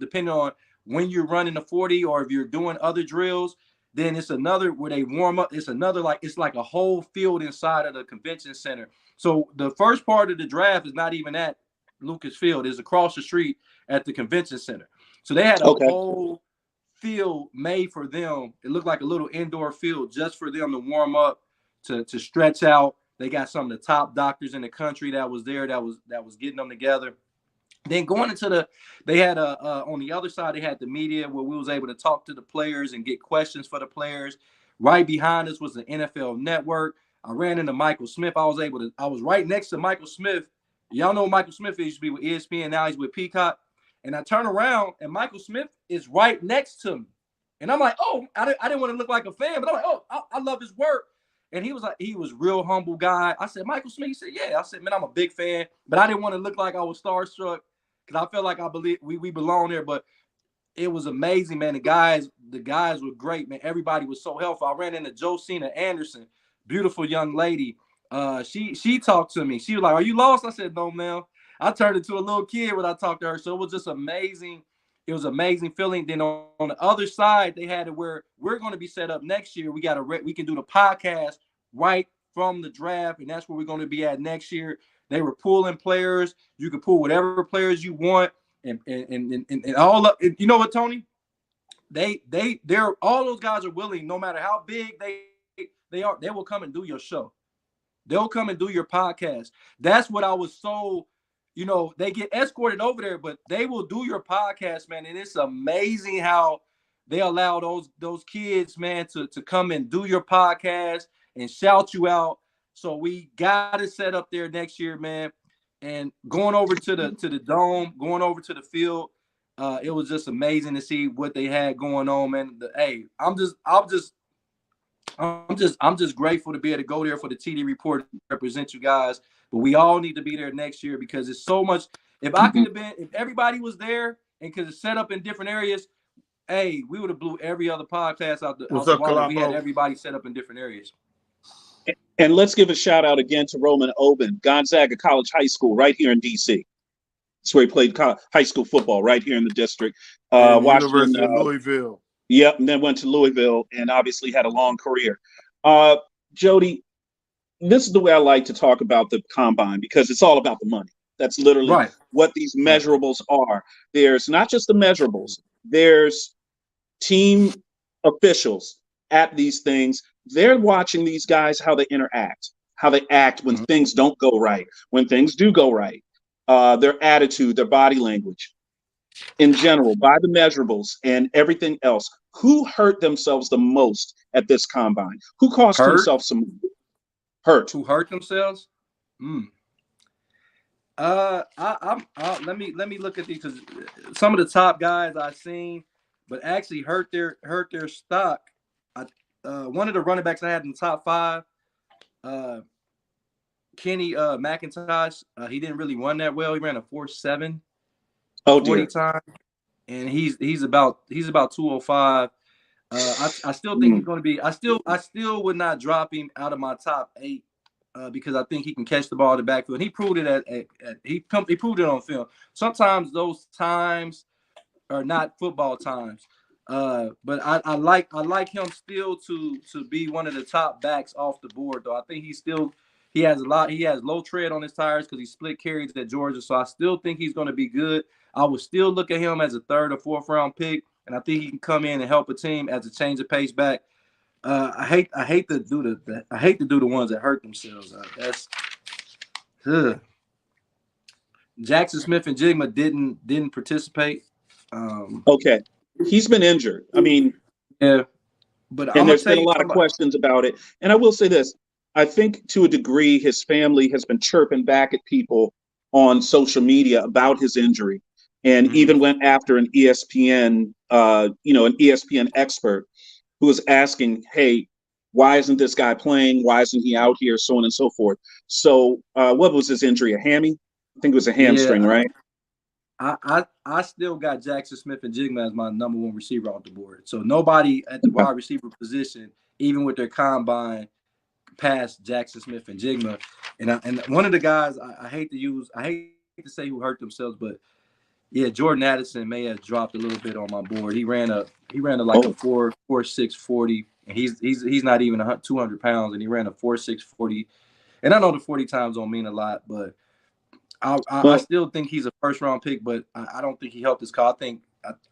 depending on when you're running a 40 or if you're doing other drills. Then it's another where they warm up. It's like a whole field inside of the convention center. So the first part of the draft is not even at Lucas Field. It's across the street at the convention center. So they had a whole field made for them. It looked like a little indoor field just for them to warm up, to stretch out. They got some of the top doctors in the country that was there, that was getting them together. Then going into they had on the other side, they had the media where we was able to talk to the players and get questions for the players. Right behind us was the NFL Network. I ran into Michael Smith. I was right next to Michael Smith. Y'all know Michael Smith used to be with ESPN, now he's with Peacock. And I turn around and Michael Smith is right next to me. And I'm like, oh, I didn't want to look like a fan, but I'm like, oh, I love his work. And he was real humble guy. I said, Michael Smith? He said, yeah. I said, man, I'm a big fan, but I didn't want to look like I was starstruck because I felt like I believe we belong there. But it was amazing, man. The guys were great, man. Everybody was so helpful. I ran into Josina Anderson, beautiful young lady. She talked to me. She was like, are you lost? I said, no, ma'am. I turned into a little kid when I talked to her. So it was just amazing. It was an amazing feeling. Then on the other side, they had it where we're going to be set up next year. We can do the podcast right from the draft, and that's where we're going to be at next year. They were pulling players. You could pull whatever players you want, and all up. You know what, Tony? They're all those guys are willing, no matter how big they are. They will come and do your show. They'll come and do your podcast. That's what I was so. You know, they get escorted over there, but they will do your podcast, man. And it's amazing how they allow those kids, man, to come and do your podcast and shout you out. So we got it set up there next year, man. And going over to the dome, going over to the field, it was just amazing to see what they had going on, man. I'm just grateful to be able to go there for the TD Report and represent you guys. But we all need to be there next year because it's so much. If everybody was there and because it's set up in different areas, we would have blew every other podcast out the water. We had everybody set up in different areas. And let's give a shout out again to Roman Oben, Gonzaga College High School, right here in DC. That's where he played high school football, right here in the district. University of Louisville. Yep, and then went to Louisville and obviously had a long career. Jody, this is the way I like to talk about the combine because it's all about the money. That's literally what these measurables are. There's not just the measurables. There's team officials at these things. They're watching these guys, how they interact, how they act when things don't go right, when things do go right, their attitude, their body language. In general, by the measurables and everything else, who hurt themselves the most at this combine? Who caused themselves some hurt? Who hurt themselves? Let me look at these because some of the top guys I've seen, but actually hurt their stock. One of the running backs I had in the top 5, Kenny McIntosh. He didn't really run that well. He ran a 4.7. 40 time, and he's about 205. I still think he's going to be. I still would not drop him out of my top 8 because I think he can catch the ball in the backfield. He proved it he proved it on film. Sometimes those times are not football times, but I like him still to be one of the top backs off the board. Though I think he has low tread on his tires because he split carries at Georgia. So I still think he's going to be good. I would still look at him as a 3rd or 4th round pick, and I think he can come in and help a team as a change of pace back. I hate to do the ones that hurt themselves. Jackson Smith-Njigba didn't participate. Okay, he's been injured. I mean, yeah, but there's been a lot of questions about it. And I will say this: I think to a degree, his family has been chirping back at people on social media about his injury. And even went after an ESPN, an ESPN expert who was asking, hey, why isn't this guy playing? Why isn't he out here? So on and so forth. So what was his injury? A hammy? I think it was a hamstring, right? I still got Jackson Smith-Njigba as my number 1 receiver off the board. So nobody at the wide receiver position, even with their combine, passed Jackson Smith-Njigba. And one of the guys I hate to say who hurt themselves, but yeah, Jordan Addison may have dropped a little bit on my board. He ran a 4.6 40, and he's not even 200 pounds, and he ran a 4.6 40. And I know the 40 times don't mean a lot, but I still think he's a 1st round pick. But I don't think he helped his cause. I think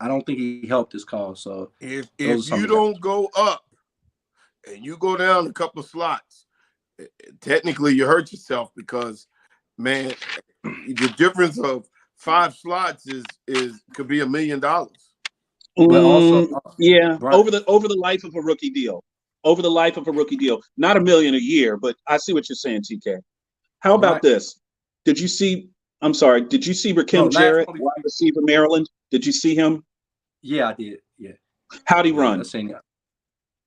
I don't think he helped his cause. So if you don't go up and you go down a couple of slots, technically you hurt yourself because, man, the difference of 5 slots could be $1 million. But also, yeah, Brian, over the life of a rookie deal, not $1 million a year, but I see what you're saying, TK. How about this? Did you see Rakim Jarrett, wide receiver, Maryland? Did you see him? Yeah, I did. Yeah. How'd he run?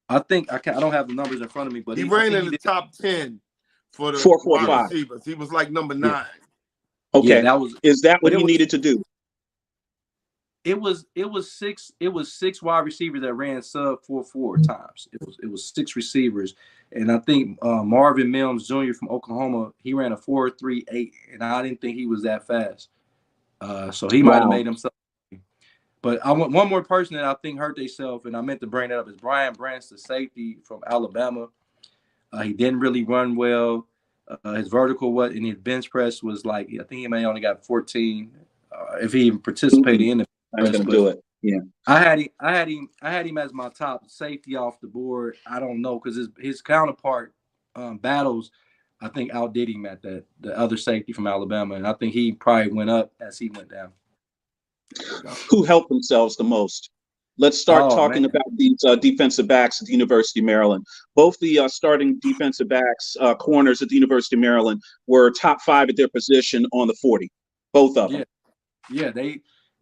I think I don't have the numbers in front of me, but he ran in the top 10 for the 4.45 receivers. He was like number 9. Okay, is that what he needed to do? It was 6 wide receivers that ran sub 4.4 times. It was 6 receivers, and I think Marvin Mims Jr. from Oklahoma, he ran a 4.38, and I didn't think he was that fast. So he might have made himself. But I want one more person that I think hurt themselves, and I meant to bring that up, is Brian Branch, the safety from Alabama. He didn't really run well. His vertical in his bench press was like, I think he may only got 14 if he even participated in it. I'm going to do it. Yeah, I had him as my top safety off the board. I don't know because his counterpart Battles, I think outdid him at the other safety from Alabama, and I think he probably went up as he went down. Who helped themselves the most? Let's start talking about these defensive backs at the University of Maryland. Both the starting defensive backs, corners at the University of Maryland, were top 5 at their position on the 40. Both of them. Yeah,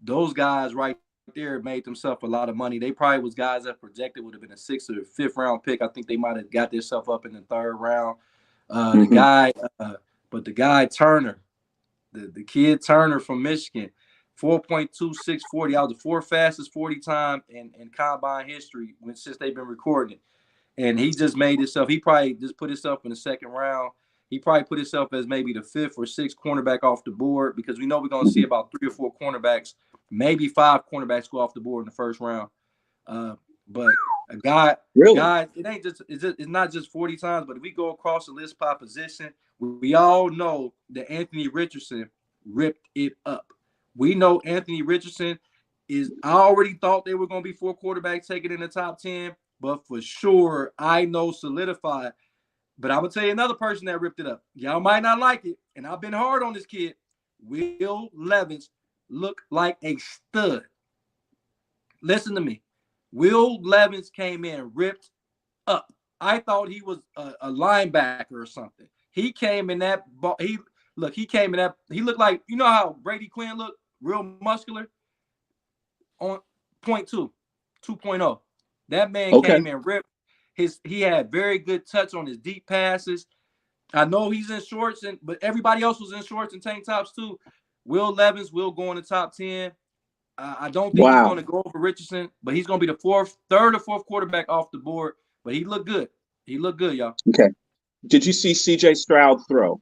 those guys right there made themselves a lot of money. They probably was guys that projected would have been a 6th or 5th round pick. I think they might have got themselves up in the 3rd round. The guy Turner, the kid Turner from Michigan, 4.26 40. I was the 4th fastest 40 time in combine history since they've been recording it. And he just made himself. He probably just put himself in the 2nd round. He probably put himself as maybe the 5th or 6th cornerback off the board because we know we're going to see about 3 or 4 cornerbacks, maybe 5 cornerbacks go off the board in the 1st round. But a guy, it's not just 40 times. But if we go across the list by position, we all know that Anthony Richardson ripped it up. We know Anthony Richardson I already thought they were going to be 4 quarterbacks taken in the top 10, but for sure, I know solidified. But I'm going to tell you another person that ripped it up. Y'all might not like it, and I've been hard on this kid. Will Levis looked like a stud. Listen to me. Will Levis came in, ripped up. I thought he was a linebacker or something. He came in that ball. He looked like, you know how Brady Quinn looked? Real muscular on 2.0. That man came in ripped. He had very good touch on his deep passes. I know he's in shorts, but everybody else was in shorts and tank tops too. Will Levis will go in the top 10. I don't think he's going to go over Richardson, but he's going to be the 3rd or 4th quarterback off the board. But he looked good. He looked good, y'all. Okay. Did you see C.J. Stroud throw?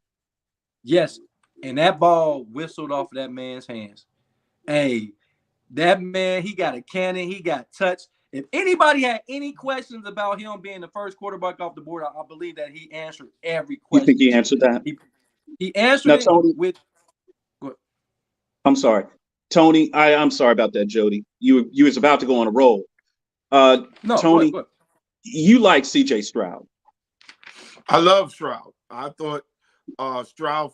Yes. And that ball whistled off of that man's hands. Hey, that man, he got a cannon. He got touched. If anybody had any questions about him being the 1st quarterback off the board, I believe that he answered every question. You think he answered that? He answered Tony, with. I'm sorry, Tony. I'm sorry about that, Jody. You was about to go on a roll. No, Tony, go ahead. You like C.J. Stroud? I love Stroud. I thought Stroud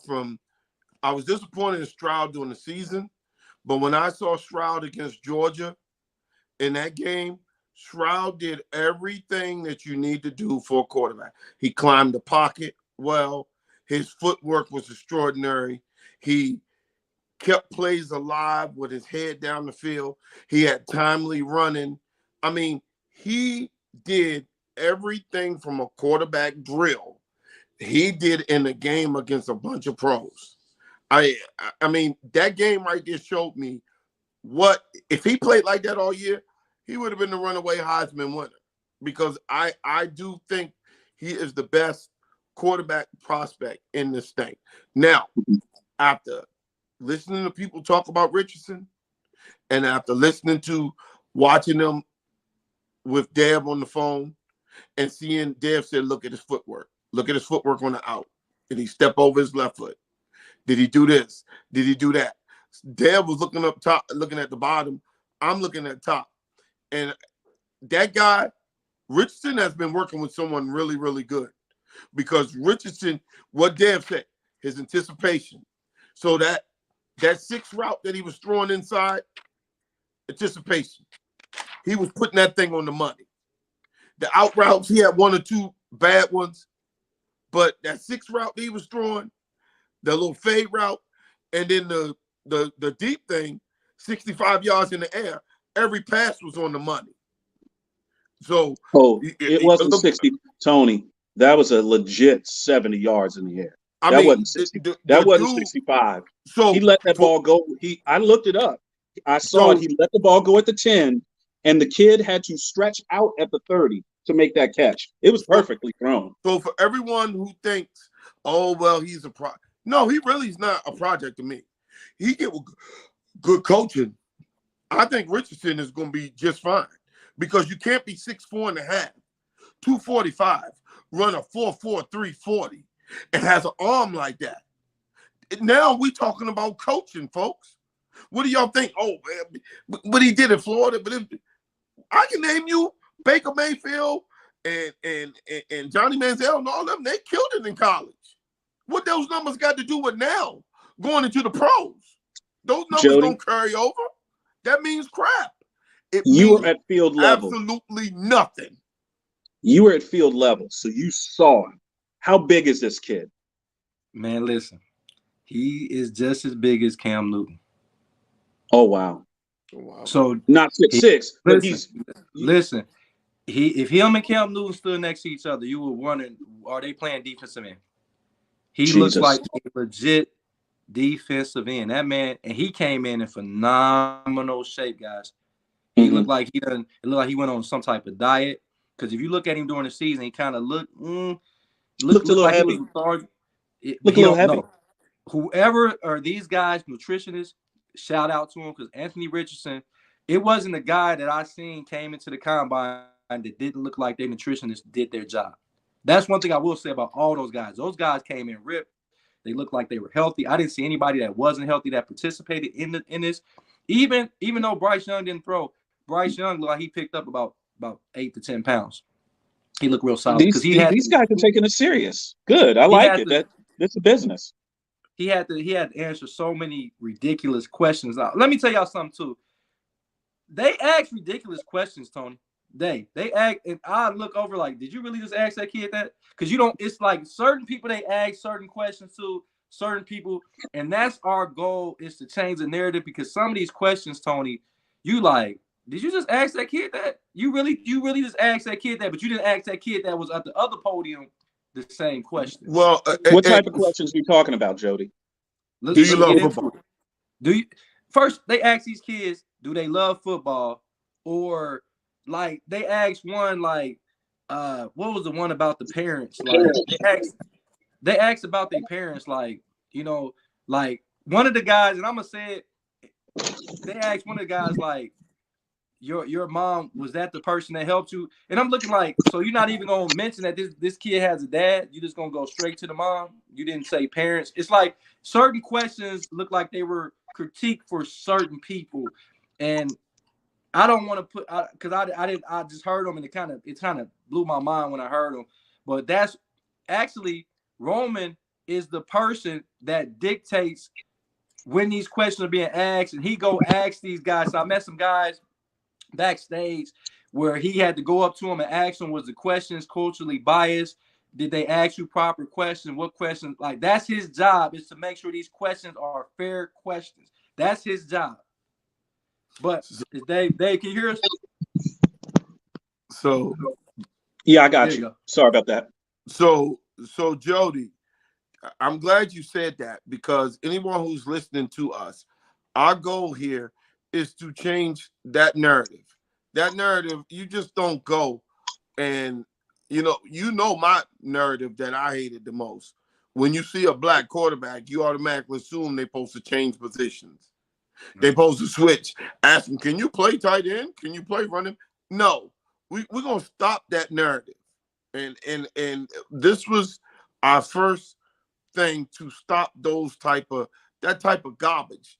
I was disappointed in Stroud during the season, but when I saw Stroud against Georgia in that game, Stroud did everything that you need to do for a quarterback. He climbed the pocket well. His footwork was extraordinary. He kept plays alive with his head down the field. He had timely running. I mean, he did everything from a quarterback drill. He did in a game against a bunch of pros. I mean, that game right there showed me what, if he played like that all year, he would have been the runaway Heisman winner, because I do think he is the best quarterback prospect in this thing. Now, after listening to people talk about Richardson, and after watching them with Dev on the phone and seeing Dev said, look at his footwork. Look at his footwork on the out. Did he step over his left foot? Did he do this? Did he do that? Dev was looking up top, looking at the bottom. I'm looking at top. And that guy, Richardson, has been working with someone really, really good. Because Richardson, what Dev said, his anticipation. So that 6 route that he was throwing inside, anticipation. He was putting that thing on the money. The out routes, he had 1 or 2 bad ones. But that 6 route that he was throwing, the little fade route, and then the deep thing, 65 yards in the air, every pass was on the money. So it wasn't 60, Tony. That was a legit 70 yards in the air. That wasn't 65. So he let that ball go. I looked it up. I saw it. He let the ball go at the 10, and the kid had to stretch out at the 30 to make that catch. It was perfectly thrown. So for everyone who thinks, oh, well, he's a pro. No, he really is not a project to me. He get good coaching. I think Richardson is going to be just fine because you can't be 6'4.5", 245, run a 4.4, 340, and has an arm like that. Now we talking about coaching, folks. What do y'all think? Oh, man, what he did in Florida. But I can name you Baker Mayfield and Johnny Manziel and all of them. They killed it in college. What those numbers got to do with now going into the pros? Those numbers Jody, don't carry over. That means crap. You were at field level. Absolutely nothing. You were at field level, so you saw him. How big is this kid? Man, listen. He is just as big as Cam Newton. Oh, wow. So not 6'6", but listen. If him and Cam Newton stood next to each other, you were wondering, are they playing defensive end? He looks like a legit defensive end. That man, and he came in phenomenal shape, guys. He looked like he went on some type of diet. Because if you look at him during the season, he kind of looked a little like heavy. Look a little heavy. Know. Whoever are these guys, nutritionists, shout out to him because Anthony Richardson, it wasn't a guy that I seen came into the combine that didn't look like their nutritionists did their job. That's one thing I will say about all those guys. Those guys came in ripped. They looked like they were healthy. I didn't see anybody that wasn't healthy that participated in this. Even though Bryce Young didn't throw, Bryce Young looked like he picked up about 8 to 10 pounds. He looked real solid because these guys are taking it serious. Good, I like it. That's a business. He had to answer so many ridiculous questions. Now, let me tell y'all something too. They ask ridiculous questions, Tony. They act, and I look over like, did you really just ask that kid that? Because you don't. It's like certain people they ask certain questions to certain people, and that's our goal is to change the narrative. Because some of these questions, Tony, you like, did you just ask that kid that? You really just asked that kid that, but you didn't ask that kid that was at the other podium the same question. Well, what type of questions are you talking about, Jody? Do you love football? First, they ask these kids, do they love football? Or like they asked one like, what was the one about the parents? Like they asked about their parents, like, you know, like one of the guys, and I'm gonna say it, they asked one of the guys like, your mom, was that the person that helped you? And I'm looking like, so you're not even gonna mention that this kid has a dad? You just gonna go straight to the mom? You didn't say parents. It's like certain questions look like they were critiqued for certain people, and I don't want to put because I just heard them and it kind of blew my mind when I heard them. But that's actually Roman is the person that dictates when these questions are being asked, and he go ask these guys. So I met some guys backstage where he had to go up to him and ask them, was the questions culturally biased? Did they ask you proper questions? What questions? Like, that's his job, is to make sure these questions are fair questions. That's his job. But Dave, can you hear us? So yeah, I got you. Sorry about that. So Jody, I'm glad you said that, because anyone who's listening to us, our goal here is to change that narrative. That narrative, you just don't go and, you know my narrative that I hated the most. When you see a black quarterback, you automatically assume they're supposed to change positions. They're supposed to switch. Ask them, can you play tight end? Can you play running? No, we're going to stop that narrative. And this was our first thing to stop that type of garbage,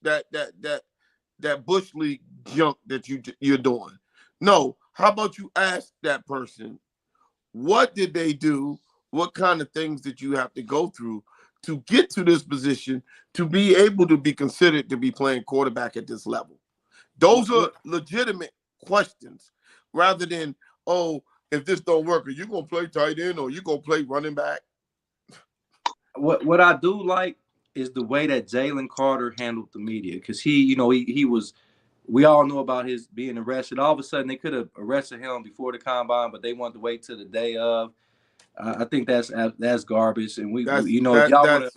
that Bush League junk that you're doing. No, how about you ask that person, what did they do? What kind of things did you have to go through to get to this position to be able to be considered to be playing quarterback at this level? Those are legitimate questions rather than, oh, if this don't work, are you going to play tight end or you going to play running back? What I do like is the way that Jalen Carter handled the media, because he was, we all know about his being arrested. All of a sudden, they could have arrested him before the combine, but they wanted to wait till the day of. I think that's garbage, and that's garbage.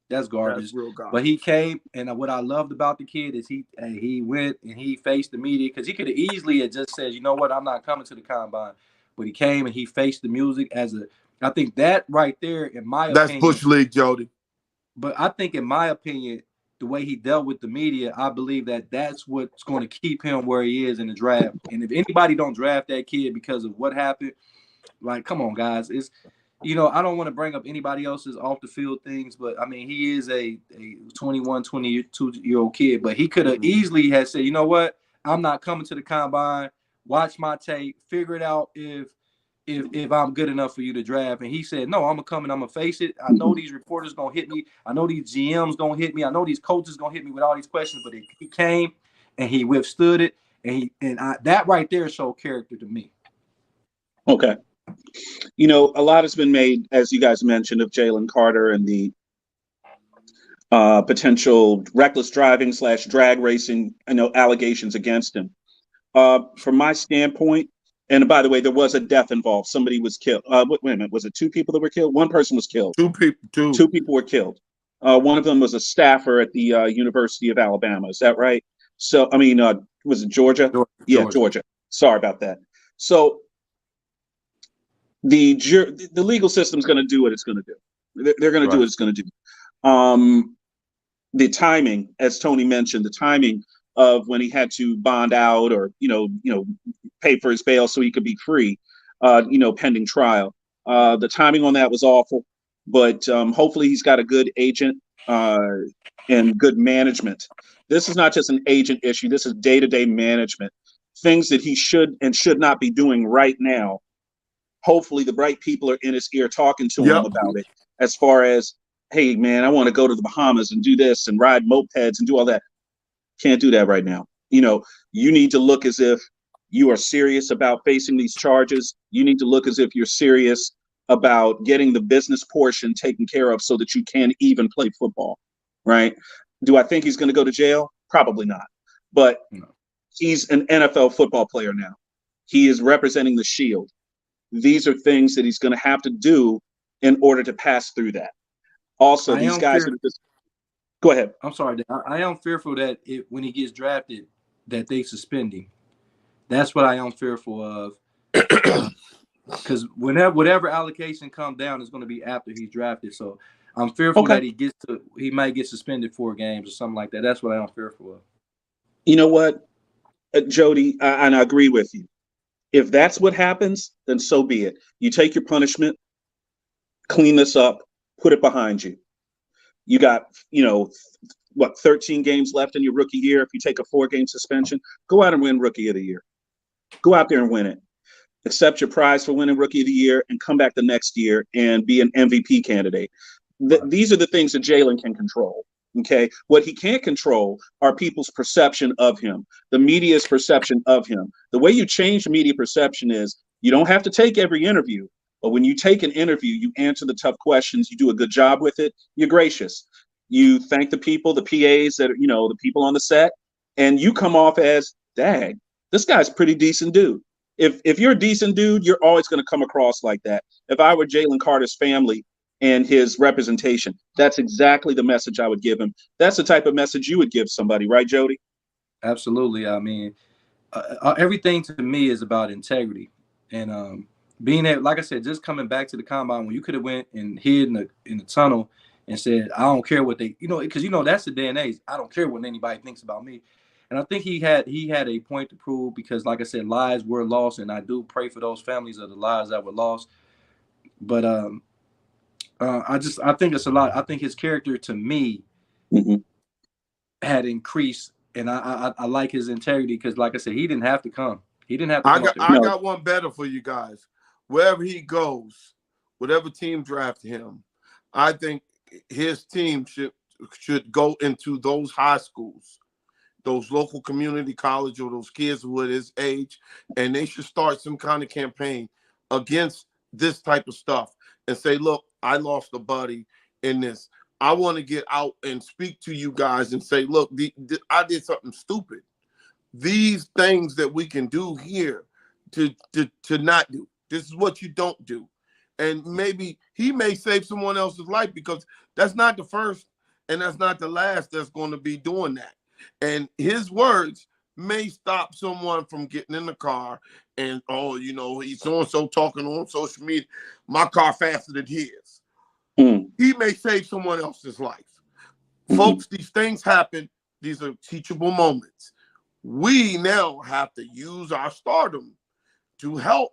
That's real garbage. But he came, and what I loved about the kid is he went and he faced the media, because he could have easily just said, you know what, I'm not coming to the combine. But he came and he faced the music I think that right there, in my opinion, that's Bush League, Jody. But I think, in my opinion, the way he dealt with the media, I believe that's what's going to keep him where he is in the draft. And if anybody don't draft that kid because of what happened, like, come on, guys. It's, I don't want to bring up anybody else's off the field things, but I mean, he is a 21, 22-year-old kid, but he could have easily had said, you know what, I'm not coming to the combine, watch my tape, figure it out if I'm good enough for you to draft. And he said, no, I'm going to come and I'm going to face it. I know these reporters going to hit me. I know these GMs going to hit me. I know these coaches going to hit me with all these questions, but he came and he withstood it. And that right there showed character to me. Okay. A lot has been made, as you guys mentioned, of Jalen Carter and the potential reckless driving / drag racing, allegations against him. From my standpoint, and by the way, there was a death involved. Somebody was killed. Wait a minute. Was it 2 people that were killed? One person was killed. 2 people. 2 people were killed. One of them was a staffer at the University of Alabama. Is that right? So, I mean, was it Georgia? Yeah, Georgia. Sorry about that. So the legal system's going to do what it's going to do. They're going to do what it's going to do. The timing, as Tony mentioned, the timing of when he had to bond out or pay for his bail so he could be free, pending trial. The timing on that was awful, but hopefully he's got a good agent and good management. This is not just an agent issue. This is day-to-day management, things that he should and should not be doing right now. Hopefully the right people are in his ear talking to him about it, as far as, hey, man, I want to go to the Bahamas and do this and ride mopeds and do all that. Can't do that right now. You need to look as if you are serious about facing these charges. You need to look as if you're serious about getting the business portion taken care of so that you can even play football, right? Do I think he's going to go to jail? Probably not. But he's an NFL football player now. He is representing the Shield. These are things that he's going to have to do in order to pass through that. Also, these guys are just... Go ahead. I'm sorry. I am fearful that when he gets drafted, that they suspend him. That's what I am fearful of. Because whatever allocation comes down is going to be after he's drafted. So I'm fearful that he might get suspended 4 games or something like that. That's what I am fearful of. You know what, Jody, and I agree with you. If that's what happens, then so be it. You take your punishment, clean this up, put it behind you. You got, 13 games left in your rookie year. If you take a 4-game suspension, go out and win Rookie of the Year. Go out there and win it. Accept your prize for winning Rookie of the Year and come back the next year and be an MVP candidate. These are the things that Jalen can control. Okay. What he can't control are people's perception of him, the media's perception of him. The way you change media perception is you don't have to take every interview, but when you take an interview, you answer the tough questions, you do a good job with it, you're gracious. You thank the people, the PAs that, the people on the set, and you come off as, dang, this guy's a pretty decent dude. If you're a decent dude, you're always going to come across like that. If I were Jalen Carter's family and his representation, that's exactly the message I would give him. That's the type of message you would give somebody, right, Jody? Absolutely. I mean, everything to me is about integrity. And being there, like I said, just coming back to the combine when you could have went and hid in the tunnel and said, I don't care what they, because that's the day and age. I don't care what anybody thinks about me. And I think he had a point to prove because, like I said, lives were lost, and I do pray for those families of the lives that were lost. But I think it's a lot. I think his character, to me, had increased And I like his integrity because, like I said, he didn't have to come. He didn't have to come. I got one better for you guys. Wherever he goes, whatever team drafted him, I think his team should go into those high schools, those local community college, or those kids who are his age, and they should start some kind of campaign against this type of stuff and say, look, I lost a buddy in this. I want to get out and speak to you guys and say, look, I did something stupid. These things that we can do here to not do. This is what you don't do. And maybe he may save someone else's life, because that's not the first and that's not the last that's going to be doing that. And his words may stop someone from getting in the car and, oh, you know, he's so-and-so talking on social media, my car faster than his. He may save someone else's life. Folks, these things happen. These are teachable moments. We now have to use our stardom to help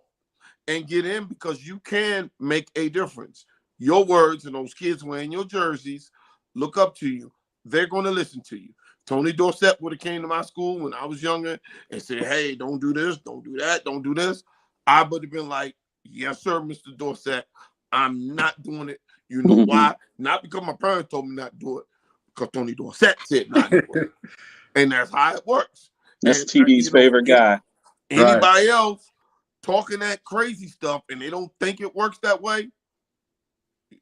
and get in, because you can make a difference. Your words and those kids wearing your jerseys look up to you. They're going to listen to you. Tony Dorsett would have came to my school when I was younger and said, hey, don't do this, don't do that, don't do this. I would have been like, yes, sir, Mr. Dorsett, I'm not doing it. You know why? Not because my parents told me not to do it, because Tony Dorsett said not to do it. And that's how it works. That's TD's favorite guy. Anybody else talking that crazy stuff and they don't think it works that way,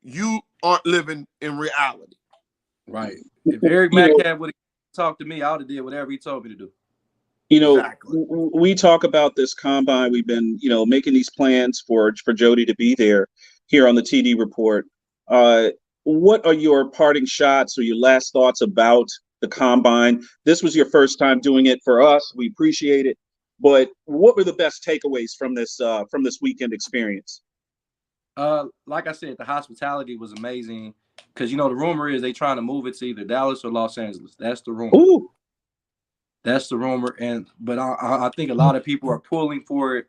you aren't living in reality. Right. If Eric Metcalf would have talked to me, I would have did whatever he told me to do. You know, we talk about this combine. We've been, you know, making these plans for Jody to be there here on the TD Report. What are your parting shots or your last thoughts about the combine? This was your first time doing it for us. We appreciate it. But what were the best takeaways from this weekend experience? Like I said, the hospitality was amazing, because, you know, the rumor is they trying to move it to either Dallas or Los Angeles. That's the rumor. Ooh. That's the rumor. But I think a lot of people are pulling for it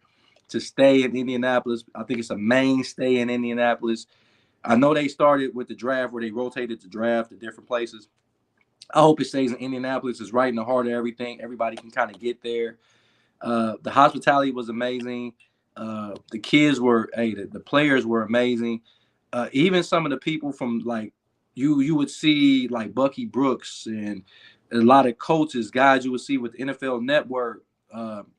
to stay in Indianapolis. I think it's a mainstay in Indianapolis. I know they started with the draft where they rotated the draft to different places. I hope it stays in Indianapolis. It's right in the heart of everything. Everybody can kind of get there. The hospitality was amazing. The kids were, the players were amazing. Even some of the people from, like, you would see, like Bucky Brooks and a lot of coaches, guys you would see with the NFL Network.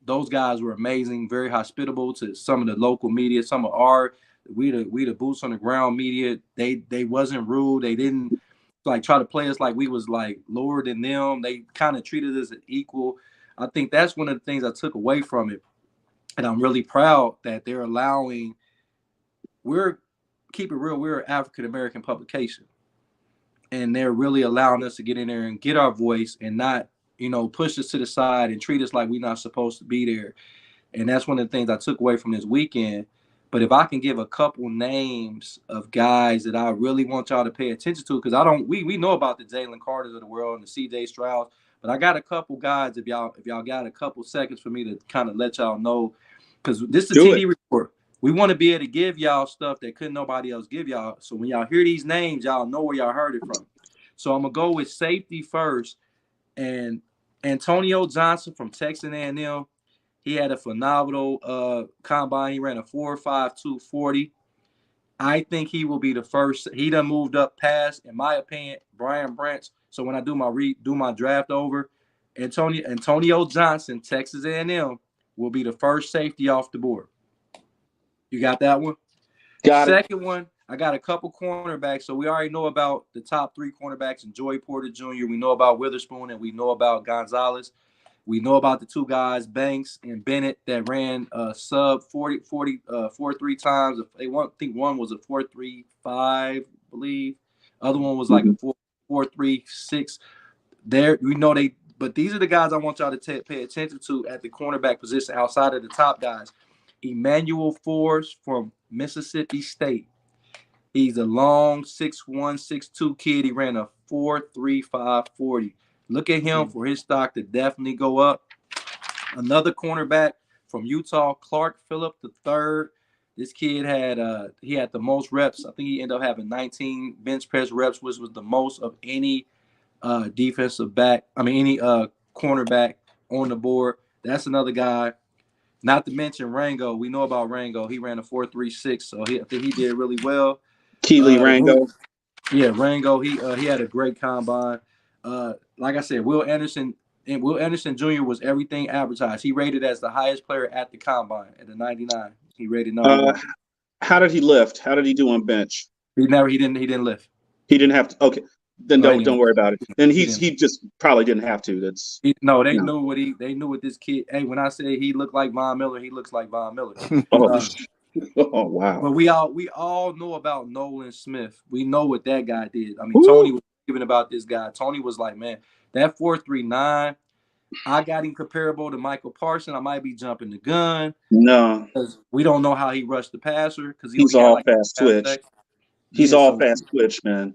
Those guys were amazing, very hospitable to some of the local media. Some of we the boots on the ground media. They wasn't rude. They didn't like try to play us like we was like lower than them. They kind of treated us as equal. I think that's one of the things I took away from it. And I'm really proud that they're allowing, keep it real, we're an African-American publication. And they're really allowing us to get in there and get our voice and not, you know, push us to the side and treat us like we're not supposed to be there. And that's one of the things I took away from this weekend. But if I can give a couple names of guys that I really want y'all to pay attention to, because we know about the Jalen Carters of the world and the CJ Strouds, but I got a couple guys, if y'all got a couple seconds for me to kind of let y'all know, because this is a TD Report. We want to be able to give y'all stuff that couldn't nobody else give y'all. So when y'all hear these names, y'all know where y'all heard it from. So I'm going to go with safety first. And Antonio Johnson from Texas A&M, he had a phenomenal combine. He ran a 4.52 40. I think he will be the first. He done moved up past, in my opinion, Brian Branch. So when I do my draft over, Antonio Johnson, Texas A&M, will be the first safety off the board. You got that one? Got it. Second one, I got a couple cornerbacks. So we already know about the top three cornerbacks and Joey Porter Jr. We know about Witherspoon, and we know about Gonzalez. We know about the two guys, Banks and Bennett, that ran sub 4.3 times. I think one was a 4.35, I believe. Other one was like a 4.36. There, we know they. But these are the guys I want y'all to pay attention to at the cornerback position outside of the top guys. Emmanuel Forbes from Mississippi State. He's a long 6'1", 6'2" kid. He ran a 4.35 40. Look at him for his stock to definitely go up. Another cornerback from Utah, Clark Phillip III. This kid had the most reps. I think he ended up having 19 bench press reps, which was the most of any defensive back. I mean, any cornerback on the board. That's another guy. Not to mention Rango. We know about Rango. He ran a 4.36, so I think he did really well. Keely Rango. Yeah, Rango. He had a great combine. Like I said, Will Anderson Jr. was everything advertised. He rated as the highest player at the combine at the 99. He rated number one. How did he lift? How did he do on bench? He didn't lift. He didn't have to. Okay, then don't worry about it. Then he just probably didn't have to. They knew what this kid. Hey, when I say he looked like Von Miller, he looks like Von Miller. Oh wow! But we all know about Nolan Smith. We know what that guy did. I mean, Tony was giving about this guy. Tony was like, man, that 4.39. I got him comparable to Michael Parsons. I might be jumping the gun. No, because we don't know how he rushed the passer because he's all fast twitch. He's all fast twitch, man.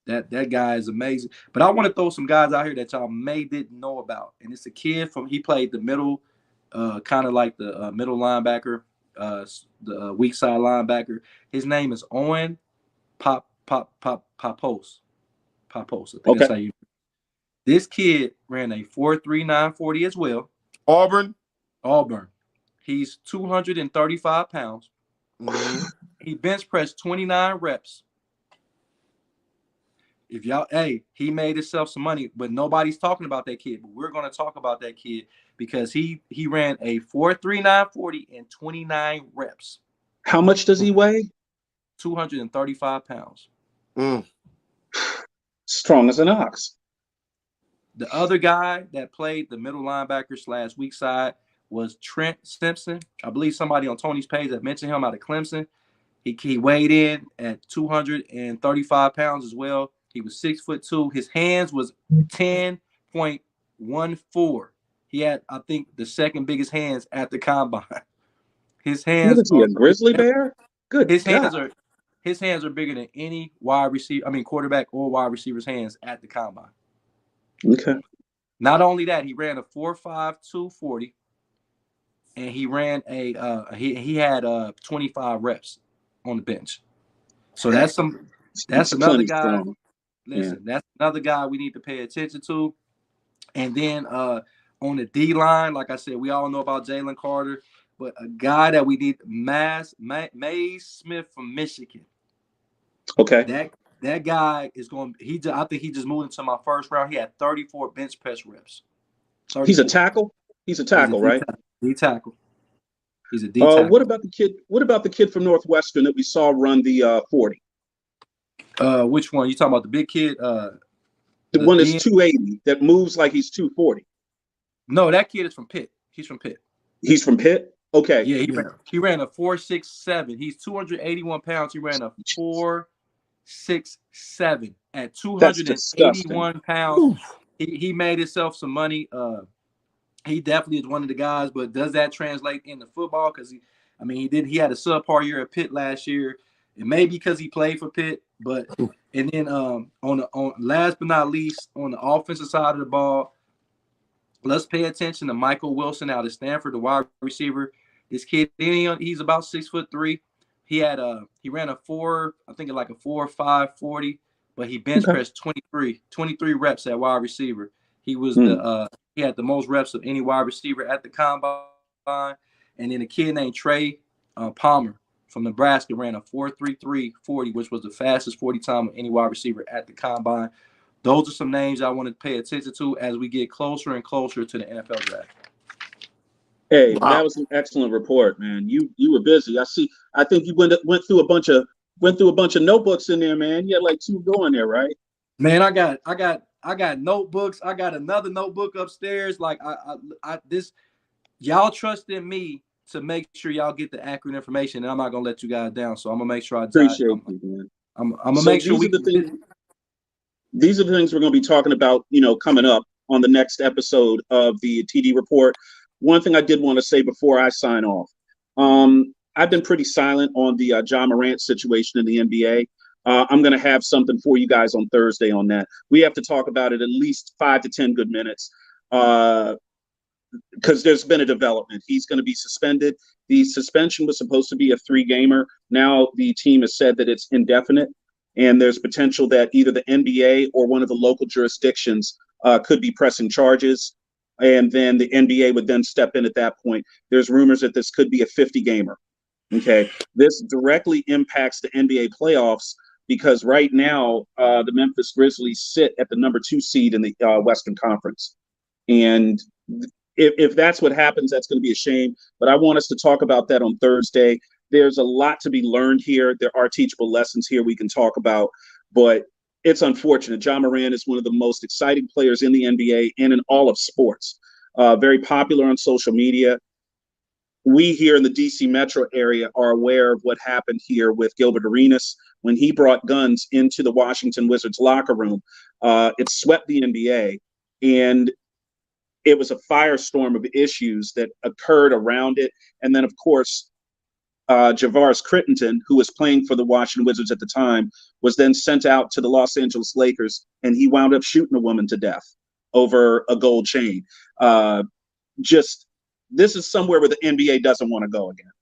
That guy is amazing. But I want to throw some guys out here that y'all may didn't know about. And it's a kid he played the middle, kind of like the middle linebacker, the weak side linebacker. His name is Owen Papos. I think that's how you. This kid ran a 4.39 40 as well. Auburn. He's 235 pounds. Mm-hmm. He bench pressed 29 reps. He made himself some money, but nobody's talking about that kid. But we're going to talk about that kid because he ran a 4.39 40 in 29 reps. How much does he weigh? 235 pounds. Strong as an ox. The other guy that played the middle linebacker / weak side was Trent Simpson. I believe somebody on Tony's page that mentioned him out of Clemson. He weighed in at 235 pounds as well. He was 6'2". His hands was 10.14. He had, I think, the second biggest hands at the combine. His hands. What is he, a grizzly bear? Good. His hands are bigger than any quarterback or wide receiver's hands at the combine. Okay. Not only that, he ran a 4.52 40, and he ran he had 25 reps on the bench. So that's another guy. Strong. Listen, that's another guy we need to pay attention to. And then on the D line, like I said, we all know about Jalen Carter, but a guy that we need, Mays Smith from Michigan. Okay. That guy is going. I think he just moved into my first round. He had 34 bench press reps. 34. He's a tackle. He's a tackle, right? D tackle. He's a D tackle. What about the kid from Northwestern that we saw run the 40? Which one? You talking about the big kid? The one that's 280 that moves like he's 240. No, that kid is from Pitt. He's from Pitt. He's from Pitt? Okay. Yeah, he ran a 4.67. He's 281 pounds. He ran a 4.67 at 281 pounds. He made himself some money. He definitely is one of the guys, but does that translate into football? Because he had a subpar year at Pitt last year. It may be because he played for Pitt, but and then on last but not least, on the offensive side of the ball, let's pay attention to Michael Wilson out of Stanford, the wide receiver. This kid, he's about 6'3". He ran a 4.5 40, but he bench pressed 23 reps at wide receiver. He was he had the most reps of any wide receiver at the combine. And then a kid named Trey Palmer from Nebraska ran a 4.33 40, which was the fastest 40 time of any wide receiver at the combine. Those are some names I want to pay attention to as we get closer and closer to the NFL draft. Hey, that was an excellent report, man. You were busy. I think you went through a bunch of notebooks in there, man. You had like 2 going there, right? Man, I got notebooks. I got another notebook upstairs. Like y'all trust in me to make sure y'all get the accurate information, and I'm not gonna let you guys down. So I'm gonna make sure I appreciate you, man. I'm gonna make sure these are the things we're gonna be talking about, coming up on the next episode of the TD Report. One thing I did want to say before I sign off, I've been pretty silent on the John Morant situation in the NBA. I'm going to have something for you guys on Thursday on that. We have to talk about it at least 5 to 10 good minutes because there's been a development. He's going to be suspended. The suspension was supposed to be a 3-gamer. Now the team has said that it's indefinite, and there's potential that either the NBA or one of the local jurisdictions could be pressing charges. and then the NBA would then step in at that point. There's rumors that this could be a 50 gamer. Okay, this directly impacts the NBA playoffs because right now the Memphis Grizzlies sit at the number 2 seed in the Western Conference, and if that's what happens, that's going to be a shame. But I want us to talk about that on Thursday. There's a lot to be learned here. There are teachable lessons here we can talk about, but it's unfortunate. Ja Morant is one of the most exciting players in the NBA and in all of sports. Very popular on social media. We here in the DC metro area are aware of what happened here with Gilbert Arenas when he brought guns into the Washington Wizards locker room. It swept the NBA, and it was a firestorm of issues that occurred around it. And then, of course, Javaris Crittenton, who was playing for the Washington Wizards at the time, was then sent out to the Los Angeles Lakers, and he wound up shooting a woman to death over a gold chain. This is somewhere where the NBA doesn't want to go again,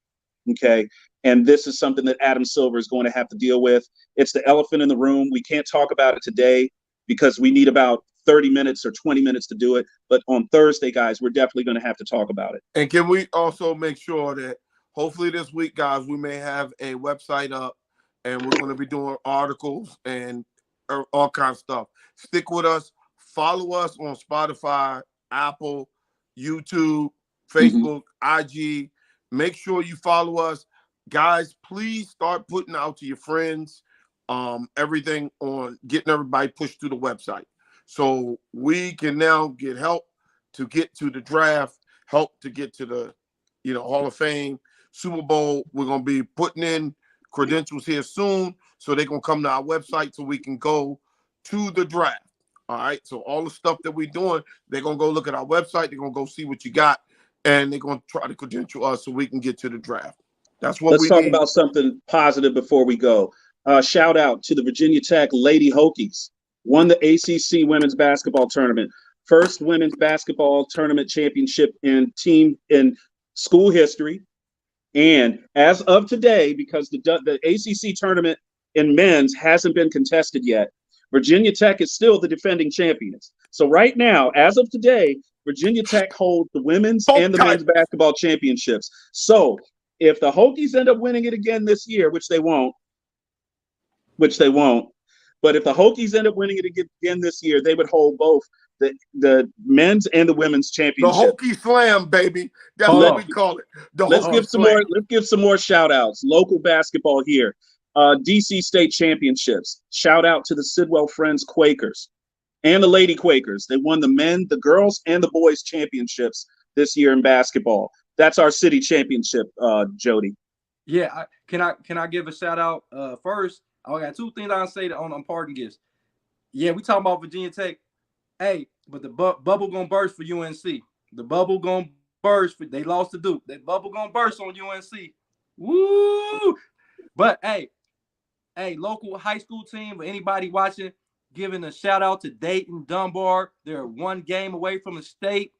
okay? And this is something that Adam Silver is going to have to deal with. It's the elephant in the room. We can't talk about it today because we need about 30 minutes or 20 minutes to do it. But on Thursday, guys, we're definitely going to have to talk about it. And can we also make sure that hopefully this week, guys, we may have a website up and we're going to be doing articles and all kinds of stuff. Stick with us. Follow us on Spotify, Apple, YouTube, Facebook, IG. Make sure you follow us. Guys, please start putting out to your friends everything on getting everybody pushed to the website. So we can now get help to get to the draft, help to get to the Hall of Fame, Super Bowl. We're going to be putting in credentials here soon, so they're going to come to our website so we can go to the draft. All right, so all the stuff that we're doing, they're going to go look at our website. They're going to go see what you got, and they're going to try to credential us so we can get to the draft. That's what Let's talk about something positive before we go. Shout out to the Virginia Tech Lady Hokies. Won the ACC women's basketball tournament. First women's basketball tournament championship in school history. And as of today, because the ACC tournament in men's hasn't been contested yet, Virginia Tech is still the defending champions. So right now, as of today, Virginia Tech holds the women's and the men's basketball championships. So if the Hokies end up winning it again this year, which they won't, but if the Hokies end up winning it again this year, they would hold both the men's and the women's championship. The Hokie Slam, baby. That's what we call it. Let's give some more shout outs. Local basketball here. DC State Championships. Shout out to the Sidwell Friends Quakers and the Lady Quakers. They won the girls and the boys championships this year in basketball. That's our city championship, Jody. Yeah, can I give a shout out first? I got 2 things I'll say on parting gifts. Yeah, we talking about Virginia Tech. Hey, but the bubble gonna burst for UNC. The bubble gonna burst. They lost to Duke. That bubble gonna burst on UNC. Woo! But hey, local high school team or anybody watching, giving a shout out to Dayton Dunbar. They're 1 game away from the state.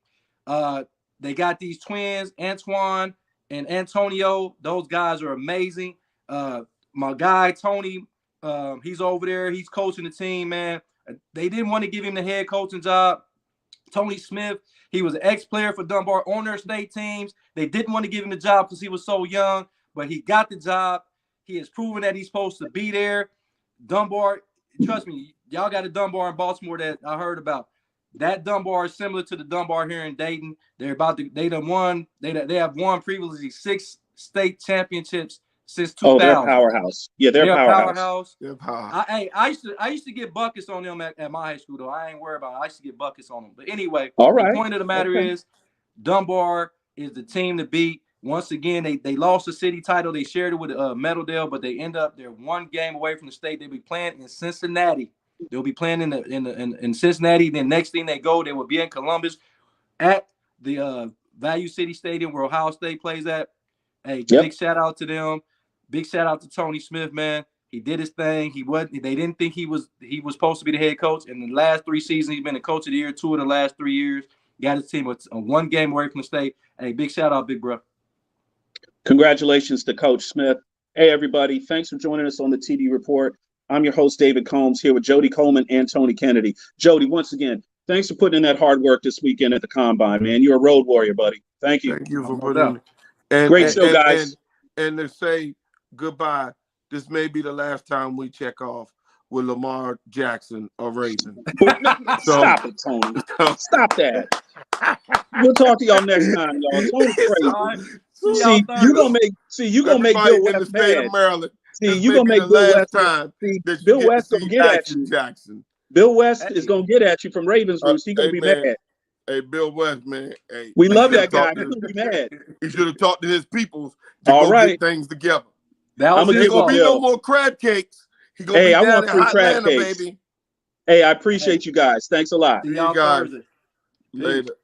They got these twins, Antoine and Antonio. Those guys are amazing. My guy Tony, he's over there. He's coaching the team, man. They didn't want to give him the head coaching job. Tony Smith, he was an ex-player for Dunbar on their state teams. They didn't want to give him the job because he was so young, but he got the job. He has proven that he's supposed to be there. Dunbar, trust me, y'all got a Dunbar in Baltimore that I heard about. That Dunbar is similar to the Dunbar here in Dayton. They have won previously 6 state championships since 2000. Oh, they're a powerhouse. Yeah, they're a powerhouse. I used to get buckets on them at my high school, though. I ain't worried about it. I used to get buckets on them. But anyway, all right. The point of the matter is Dunbar is the team to beat. Once again, they lost the city title. They shared it with Meadowdale, but they're 1 game away from the state. They'll be playing in Cincinnati. They'll be playing in Cincinnati. Then next thing they will be in Columbus at the Value City Stadium where Ohio State plays at. Hey, big shout out to them. Big shout out to Tony Smith, man. He did his thing. They didn't think he was supposed to be the head coach. In the last 3 seasons, he's been the coach of the year 2 of the last 3 years. Got his team 1 game away from the state. Hey, big shout out, big bro. Congratulations to Coach Smith. Hey, everybody. Thanks for joining us on the TD Report. I'm your host, David Combs, here with Jody Coleman and Tony Kennedy. Jody, once again, Thanks for putting in that hard work this weekend at the Combine, man. You're a road warrior, buddy. Thank you. Thank you for No putting doubt. and, Great and, show, and, guys. And to say goodbye, this may be the last time we check off with Lamar Jackson of Raven. Stop it, Tony. Stop that. We'll talk to y'all next time, y'all. Tony's crazy. See, you gonna make Bill in the West state mad. of Maryland. See, this you may gonna be make the Bill last West. time See, that you Bill get West to gonna see get at Action you. Jackson. Bill West is gonna get at you from Ravens Roost. He gonna Hey, be man. mad. Hey, Bill West, man. Hey, We he love should've that guy. talked He's to gonna be mad. He should have talked to his peoples to All go right. get things together. That was I'ma his There's gonna fault. be Bill. no more crab cakes. He gonna Hey, be I down want in free crab Atlanta, cakes. baby. Hey, I appreciate you guys. Thanks a lot. See See y'all you guys Thursday. Peace. later.